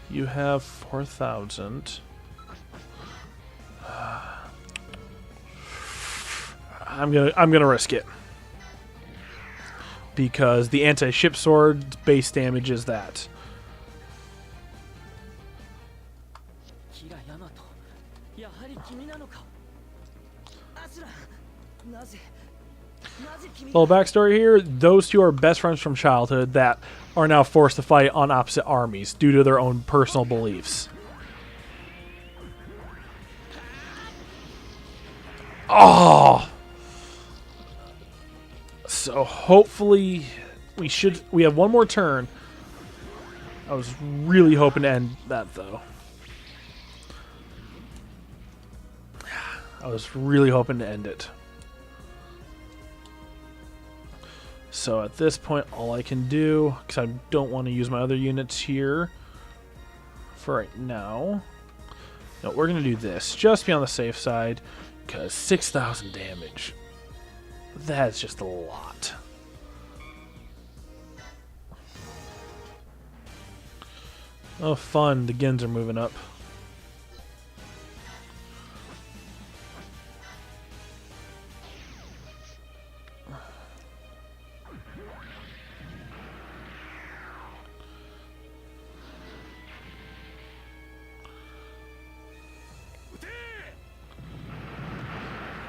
You have 4,000. I'm gonna risk it because the anti-ship sword's base damage is that. Little backstory here: those two are best friends from childhood that are now forced to fight on opposite armies due to their own personal beliefs. Oh! So hopefully we have one more turn. I was really hoping to end that though. I was really hoping to end it. So at this point, all I can do, because I don't want to use my other units here for right now. No, we're going to do this, just be on the safe side, because 6,000 damage. That's just a lot. Oh, fun. The Gens are moving up.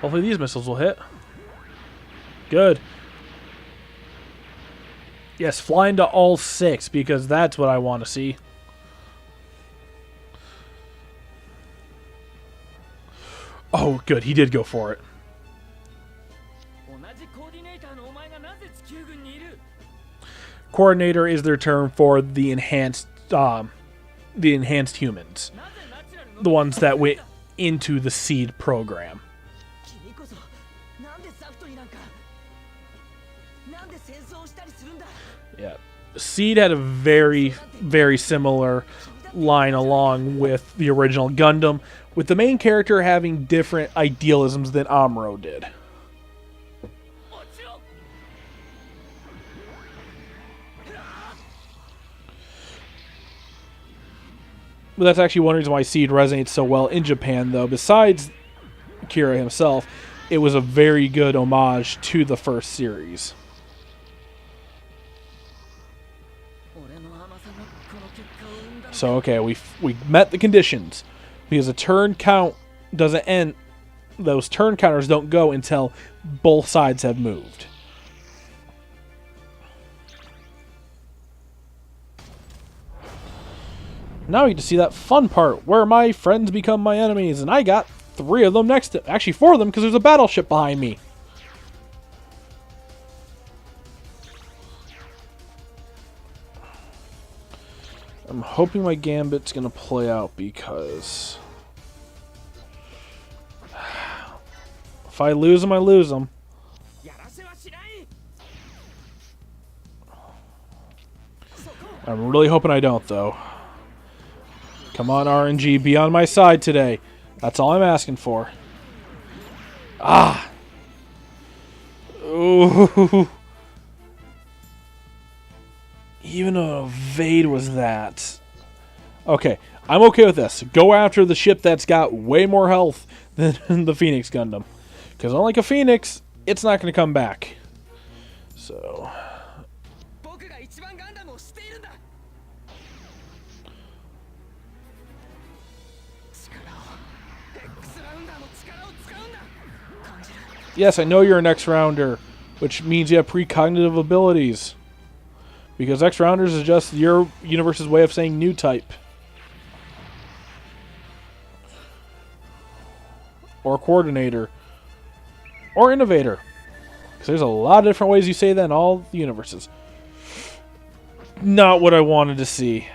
Hopefully these missiles will hit. Good. Yes, fly into all 6 because that's what I want to see. Oh, good. He did go for it. Coordinator is their term for the enhanced humans. The ones that went into the seed program. Yeah, Seed had a very, very similar line along with the original Gundam, with the main character having different idealisms than Amuro did. But that's actually one reason why Seed resonates so well in Japan, though. Besides Kira himself, it was a very good homage to the first series. So, okay, we met the conditions. Because a turn count doesn't end. Those turn counters don't go until both sides have moved. Now we get to see that fun part where my friends become my enemies. And I got 3 of them next to... Actually, 4 of them because there's a battleship behind me. I'm hoping my gambit's going to play out because... if I lose them, I lose them. I'm really hoping I don't, though. Come on, RNG, be on my side today. That's all I'm asking for. Ah! Ooh. Even a evade was that. Okay, I'm okay with this. Go after the ship that's got way more health than the Phoenix Gundam. Because unlike a Phoenix, it's not going to come back. So... yes, I know you're an X-Rounder, which means you have precognitive abilities. Because X-Rounders is just your universe's way of saying new type. Or Coordinator. Or Innovator. Because there's a lot of different ways you say that in all the universes. Not what I wanted to see.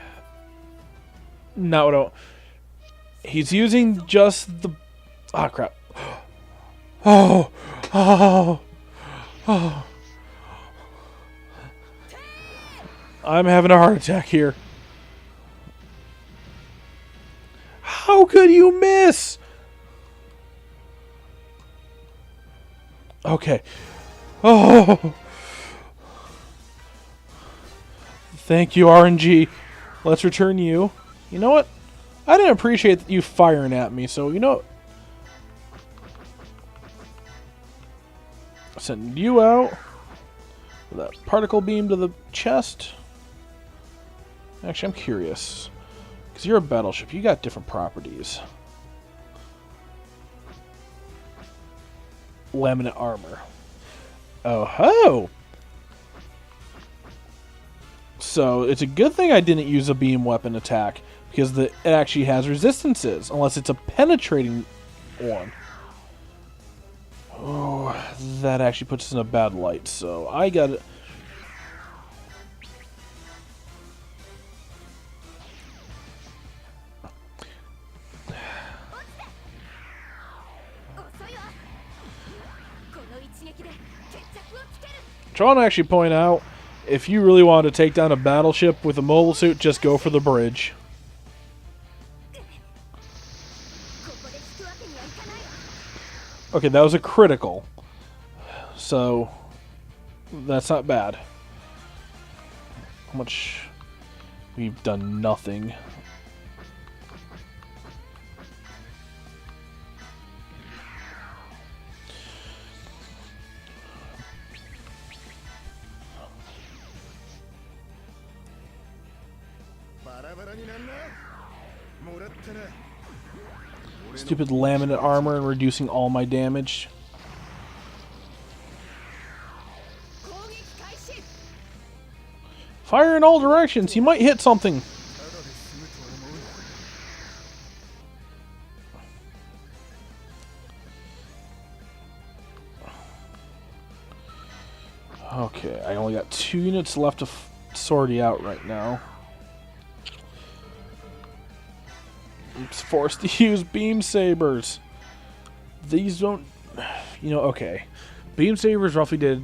Not what I... He's using just the... ah, crap. Oh! Oh! Oh. I'm having a heart attack here. How could you miss? Okay. Oh. Thank you, RNG. Let's return you. You know what? I didn't appreciate you firing at me, so you know. Send you out. With that particle beam to the chest. Actually, I'm curious. Because you're a battleship. You got different properties. Laminate armor. Oh ho! So, it's a good thing I didn't use a beam weapon attack. Because it actually has resistances. Unless it's a penetrating one. Oh, that actually puts us in a bad light. So, I gotta... Trying to actually point out, if you really wanted to take down a battleship with a mobile suit, just go for the bridge. Okay, that was a critical. So, that's not bad. How much? We've done nothing. Stupid laminate armor and reducing all my damage. Fire in all directions. You might hit something. Okay, I only got 2 units left to sortie out right now. I'm forced to use beam sabers. These don't, you know, okay. Beam sabers roughly did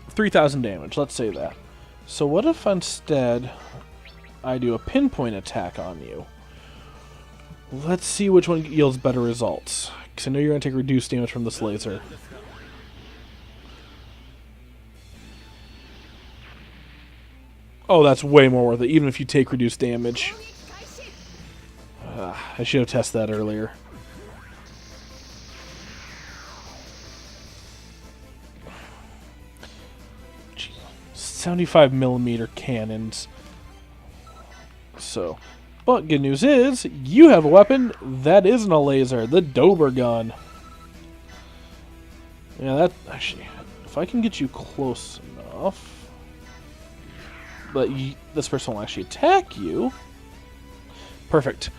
3,000 damage, let's say that. So what if instead I do a pinpoint attack on you? Let's see which one yields better results. Because I know you're going to take reduced damage from this laser. Oh, that's way more worth it, even if you take reduced damage. I should have tested that earlier. 75mm cannons. So, but good news is, you have a weapon that isn't a laser, the Dober gun. Yeah, that actually, if I can get you close enough, but this person will actually attack you. Perfect.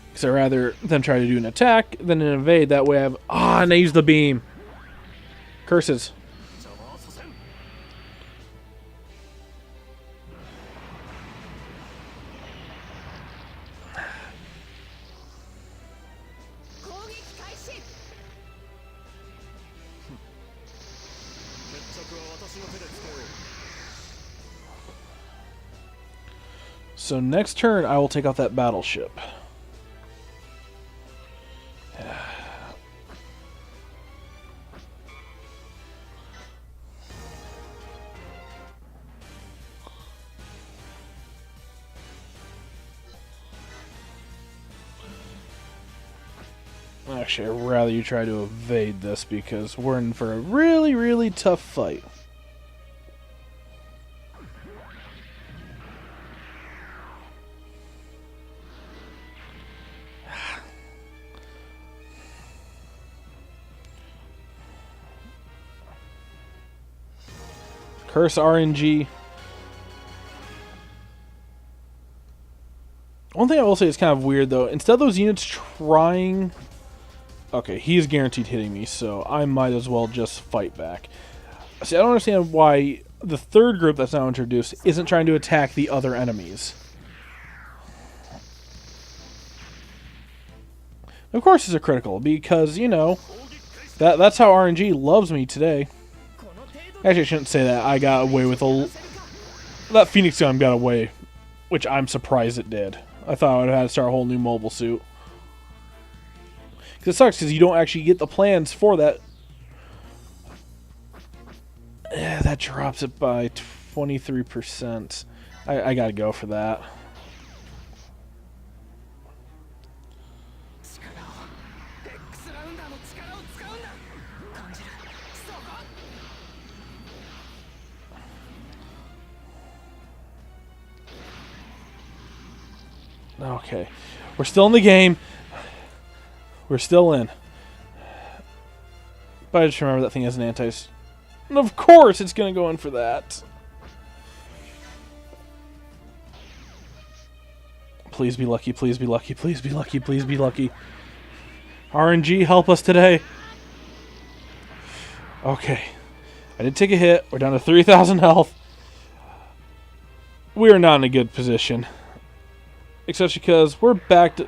Because I'd rather them try to do an attack than an invade. That way I have... Ah, and I use the beam. Curses. So next turn, I will take out that battleship. Actually, I'd rather you try to evade this because we're in for a really, really tough fight. Curse RNG. One thing I will say is kind of weird though. Instead of those units trying... Okay, he is guaranteed hitting me, so I might as well just fight back. See, I don't understand why the third group that's now introduced isn't trying to attack the other enemies. Of course it's a critical, because, you know, that's how RNG loves me today. Actually, I shouldn't say that. I got away with that Phoenix Gun got away, which I'm surprised it did. I thought I would have had to start a whole new mobile suit. Because it sucks because you don't actually get the plans for that. Yeah, that drops it by 23%. I gotta go for that. Okay. We're still in the game. We're still in. But I just remember that thing has an anti... And of course it's going to go in for that. Please be lucky, please be lucky, please be lucky, please be lucky. RNG, help us today. Okay. I did take a hit. We're down to 3,000 health. We are not in a good position. Especially because we're back to...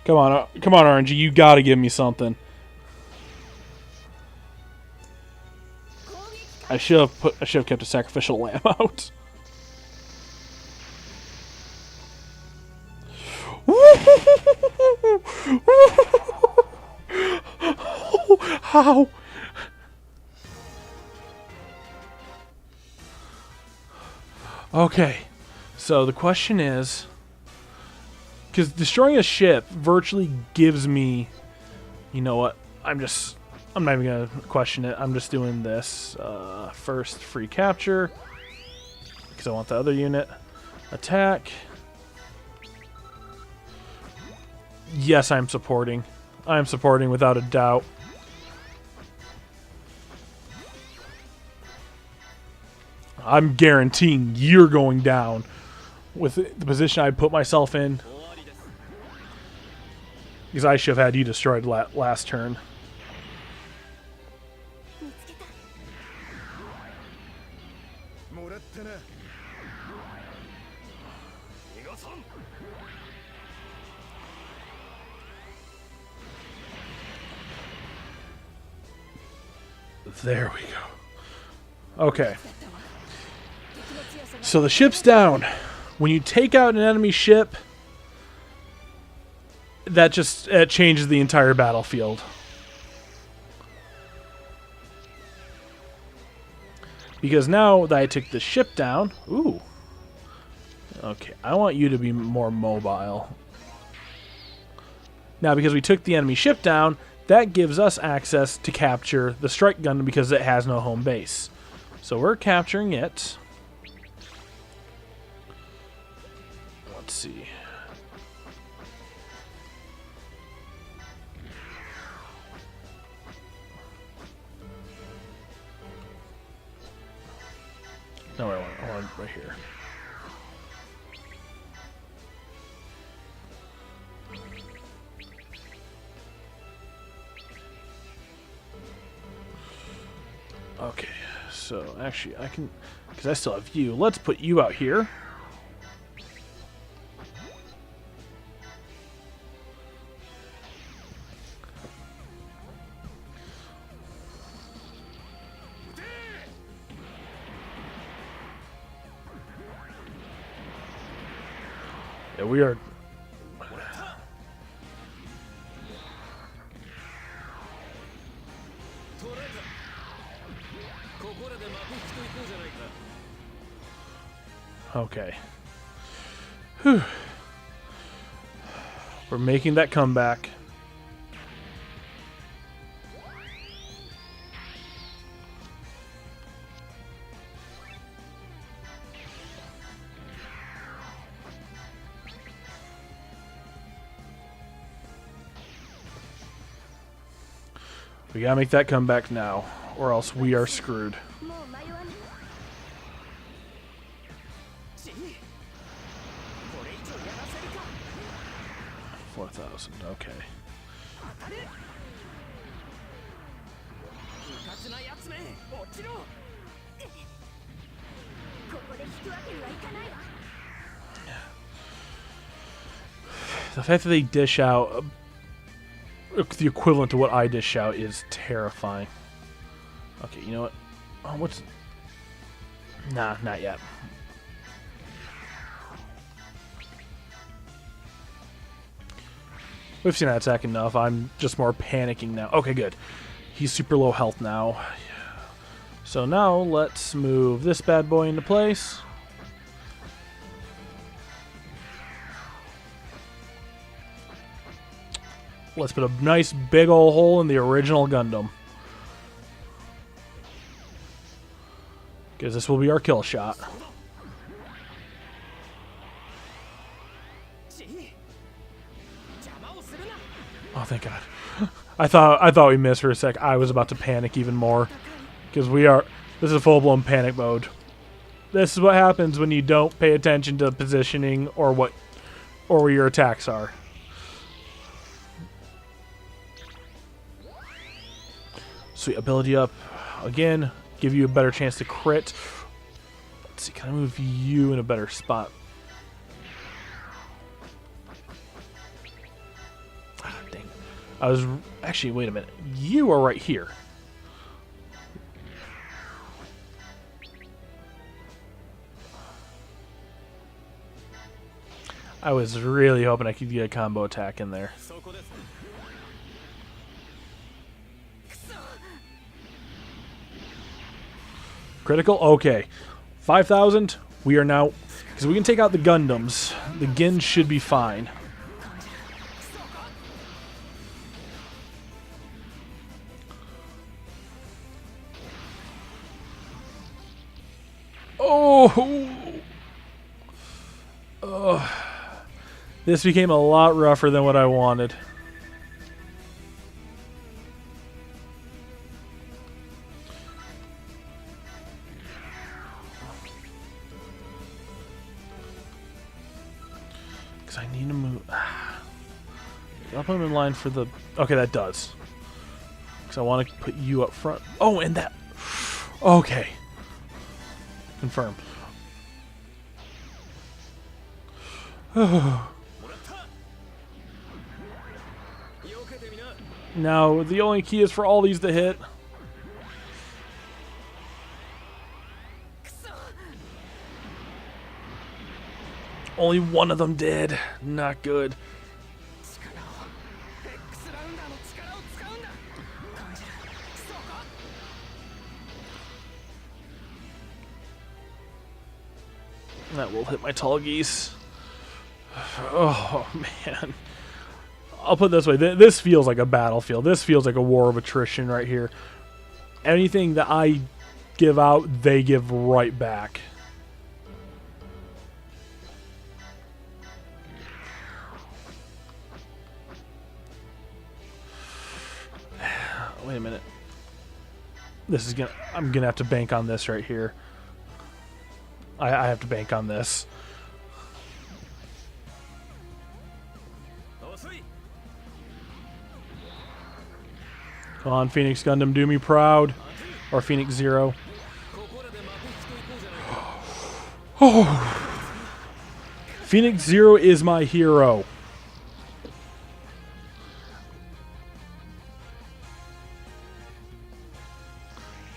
Come on, RNG, you gotta give me something. I should have kept a sacrificial lamb out. How? Okay, so the question is, because destroying a ship virtually gives me, you know what, I'm not even going to question it, I'm just doing this. First, free capture, because I want the other unit. Attack. Yes, I'm supporting. I'm supporting without a doubt. I'm guaranteeing you're going down with the position I put myself in. Because I should have had you destroyed last turn. There we go. Okay. So the ship's down. When you take out an enemy ship, that just changes the entire battlefield. Because now that I took the ship down... Ooh. Okay, I want you to be more mobile. Now, because we took the enemy ship down, that gives us access to capture the strike gun because it has no home base. So we're capturing it. Let's see. No, I want it right here. Okay, so actually I can, because I still have you, let's put you out here. Yeah, we are... Okay. Whew. We're making that comeback. We gotta make that comeback now, or else we are screwed. 4,000, okay. The fact that they dish out the equivalent to what I dish out is terrifying. Okay, you know what? Oh, what's... Nah, not yet. We've seen that attack enough. I'm just more panicking now. Okay, good. He's super low health now. So now let's move this bad boy into place. Let's put a nice big old hole in the original Gundam. Because this will be our kill shot. Oh, thank God. I thought we missed for a sec. I was about to panic even more. Because this is full-blown panic mode. This is what happens when you don't pay attention to positioning or where your attacks are. Sweet, ability up. Again, give you a better chance to crit. Let's see, can I move you in a better spot? Ah, dang. Actually, wait a minute. You are right here. I was really hoping I could get a combo attack in there. Critical? Okay. 5,000. We are now... Because we can take out the Gundams. The Gin should be fine. Oh! This became a lot rougher than what I wanted. Because I need to move... I'll put him in line for the... Okay, that does. Because I want to put you up front. Oh, and that... Okay. Confirm. Now, the only key is for all these to hit. Only one of them did. Not good. That will hit my tall geese. Oh, man. I'll put it this way. This feels like a battlefield. This feels like a war of attrition right here. Anything that I give out, they give right back. Wait a minute. I'm gonna have to bank on this right here. I have to bank on this. Come on, Phoenix Gundam, do me proud. Or Phoenix Zero. Oh. Phoenix Zero is my hero.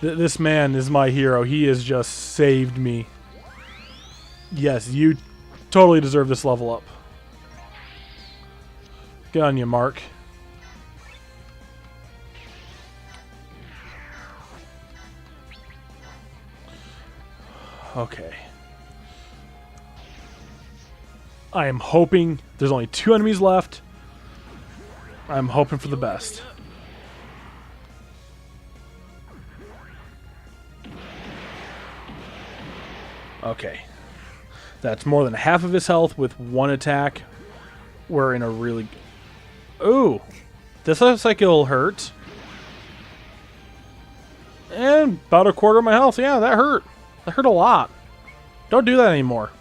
This man is my hero. He has just saved me. Yes, you totally deserve this level up. Get on you, Mark. Okay. I am hoping... There's only 2 enemies left. I'm hoping for the best. Okay. That's more than half of his health with 1 attack. We're in a really... Ooh! This looks like it'll hurt. And about 1/4 of my health. Yeah, that hurt. That hurt a lot. Don't do that anymore.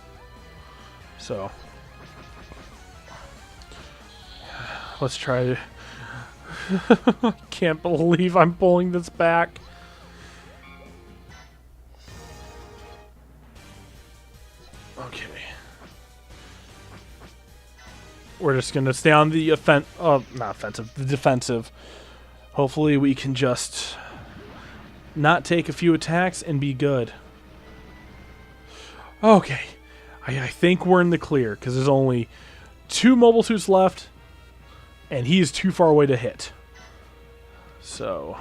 So. Let's try... I can't believe I'm pulling this back. Okay. We're just going to stay on the not offensive, the defensive. Hopefully we can just not take a few attacks and be good. Okay. I think we're in the clear because there's only 2 mobile suits left and he is too far away to hit. So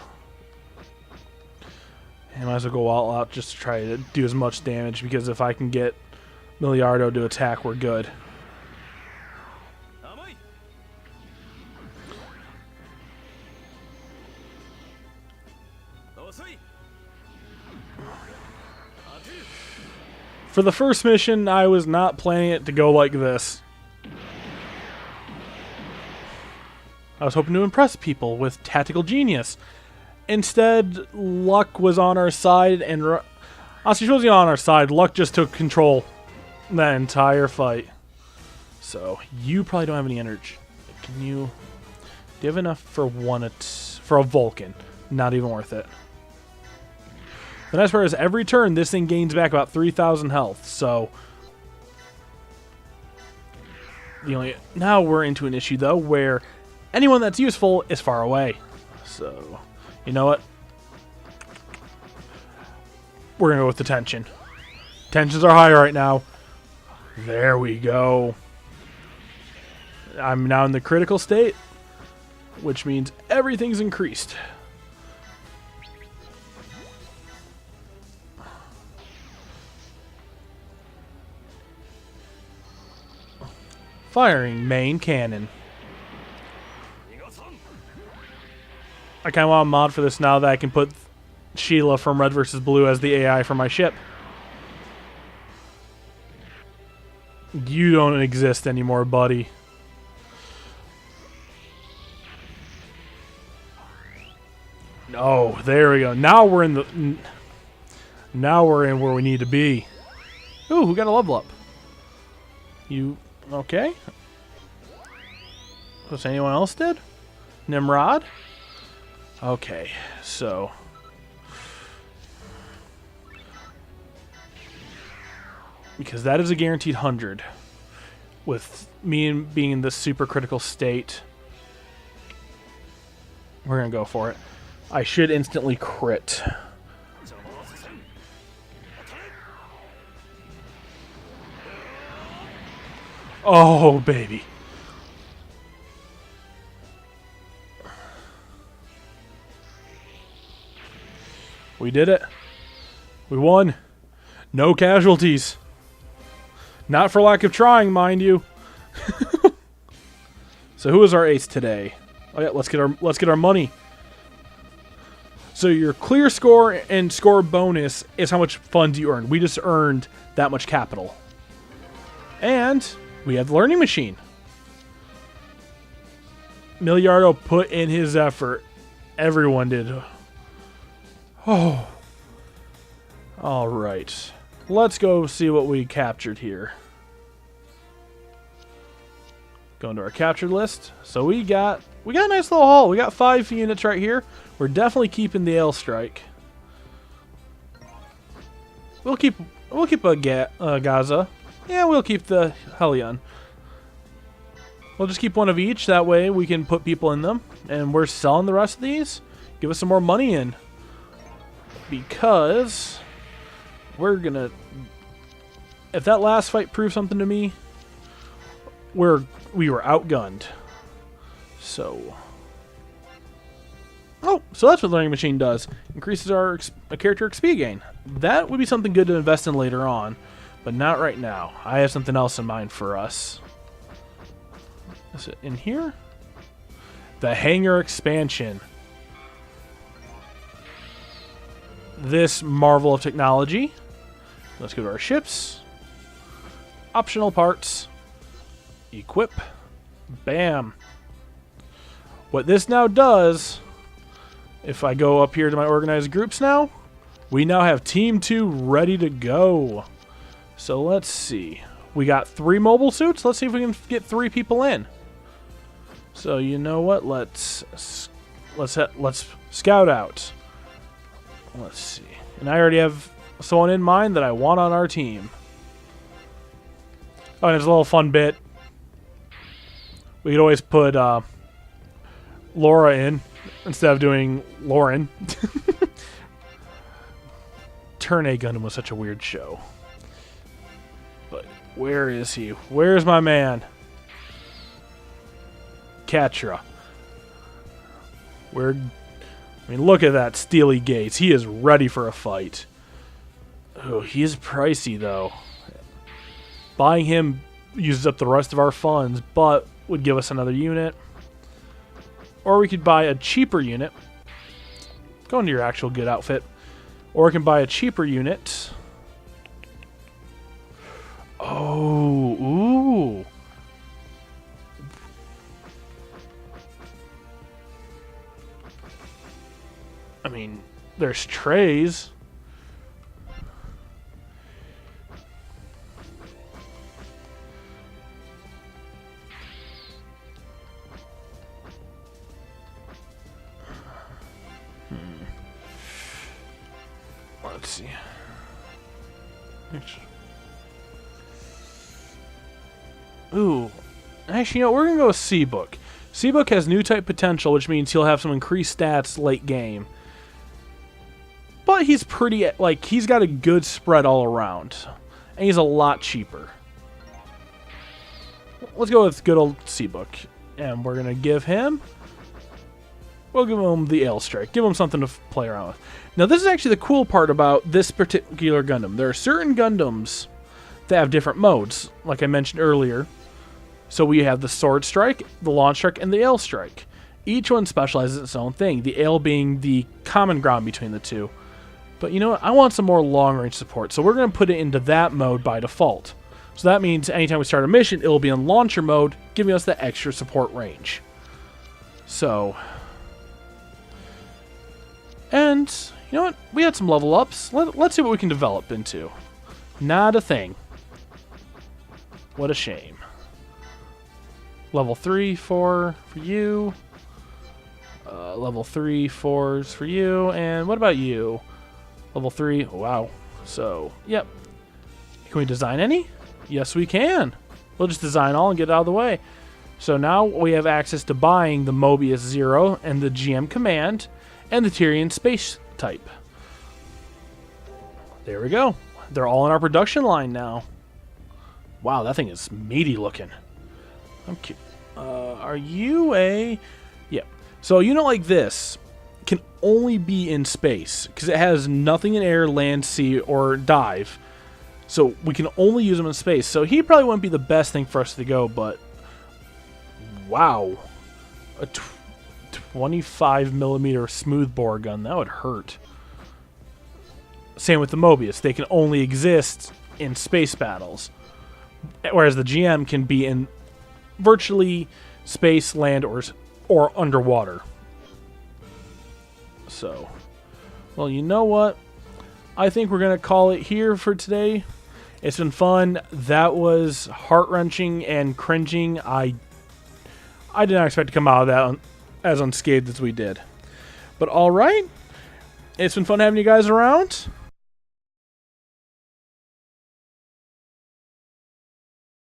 I might as well go all out just to try to do as much damage, because if I can get Milliardo to attack, we're good. For the first mission, I was not planning it to go like this. I was hoping to impress people with tactical genius. Instead, luck was on our side, and honestly, she wasn't on our side. Luck just took control that entire fight. So, you probably don't have any energy. Can you... Do you have enough for for a Vulcan? Not even worth it. The nice part is every turn, this thing gains back about 3,000 health, so... Now we're into an issue, though, where anyone that's useful is far away. So, you know what? We're going to go with the tension. Tensions are high right now. There we go. I'm now in the critical state, which means everything's increased. Firing main cannon. I kind of want a mod for this now that I can put Sheila from Red vs. Blue as the AI for my ship. You don't exist anymore, buddy. Oh, there we go. Now we're in the... Now we're in where we need to be. Ooh, who got a level up? You... Okay. Was anyone else did? Nimrod? Okay, so... Because that is a guaranteed 100. With me being in this super critical state, we're going to go for it. I should instantly crit. Oh, baby. We did it. We won. No casualties. Not for lack of trying, mind you. So who is our ace today? Oh yeah, let's get our money. So your clear score and score bonus is how much funds you earn. We just earned that much capital. And we have the learning machine. Milliardo put in his effort. Everyone did. Oh. All right. Let's go see what we captured here. Go into our captured list. So we got a nice little haul. We got 5 units right here. We're definitely keeping the L strike. We'll keep a Gaza. Yeah, we'll keep the Helion. We'll just keep one of each. That way we can put people in them. And we're selling the rest of these. Give us some more money in. Because we're going to... If that last fight proves something to me, we were outgunned. So... Oh, so that's what the learning machine does. Increases our character XP gain. That would be something good to invest in later on. But not right now. I have something else in mind for us. Is it in here? The hangar expansion. This marvel of technology. Let's go to our ships. Optional parts. Equip. Bam. What this now does, if I go up here to my organized groups now, we now have Team 2 ready to go. So let's see. We got 3 mobile suits. Let's see if we can get 3 people in. So you know what? Let's scout out. Let's see. And I already have someone in mind that I want on our team. Oh, and there's a little fun bit. We could always put Laura in instead of doing Lauren. Turn A Gundam was such a weird show. But where is he? Where's my man? Katra. I mean, look at that steely gaze. He is ready for a fight. Oh, he is pricey, though. Buying him uses up the rest of our funds, but would give us another unit. Or we could buy a cheaper unit. Go into your actual good outfit. Or we can buy a cheaper unit. Oh, ooh. I mean, there's trays. Let's see. Ooh. Actually, you know, we're going to go with C-Book. C-Book has new type potential, which means he'll have some increased stats late game. But he's pretty, like, he's got a good spread all around. And he's a lot cheaper. Let's go with good old C-Book. And we're going to give him... We'll give him the Ale Strike. Give him something to play around with. Now, this is actually the cool part about this particular Gundam. There are certain Gundams that have different modes, like I mentioned earlier. So we have the Sword Strike, the Launch Strike, and the Ale Strike. Each one specializes in its own thing, the Ale being the common ground between the two. But you know what? I want some more long-range support, so we're going to put it into that mode by default. So that means anytime we start a mission, it will be in Launcher mode, giving us the extra support range. So... And, you know what? We had some level ups. Let's see what we can develop into. Not a thing. What a shame. Level 3, 4 for you. Level 3, 4s for you. And what about you? Level 3. Oh, wow. So, yep. Can we design any? Yes, we can. We'll just design all and get it out of the way. So now we have access to buying the Mobius Zero and the GM Command and the Tyrian Space type. There we go. They're all in our production line now. Wow, that thing is meaty looking. Are you a... Yep. So a unit like this can only be in space because it has nothing in air, land, sea, or dive. So we can only use him in space. So he probably wouldn't be the best thing for us to go, but... Wow. A 25mm smoothbore gun. That would hurt. Same with the Mobius. They can only exist in space battles. Whereas the GM can be in virtually space, land, or underwater. So, well, you know what? I think we're going to call it here for today. It's been fun. That was heart-wrenching and cringing. I did not expect to come out of that as unscathed as we did. But all right. It's been fun having you guys around.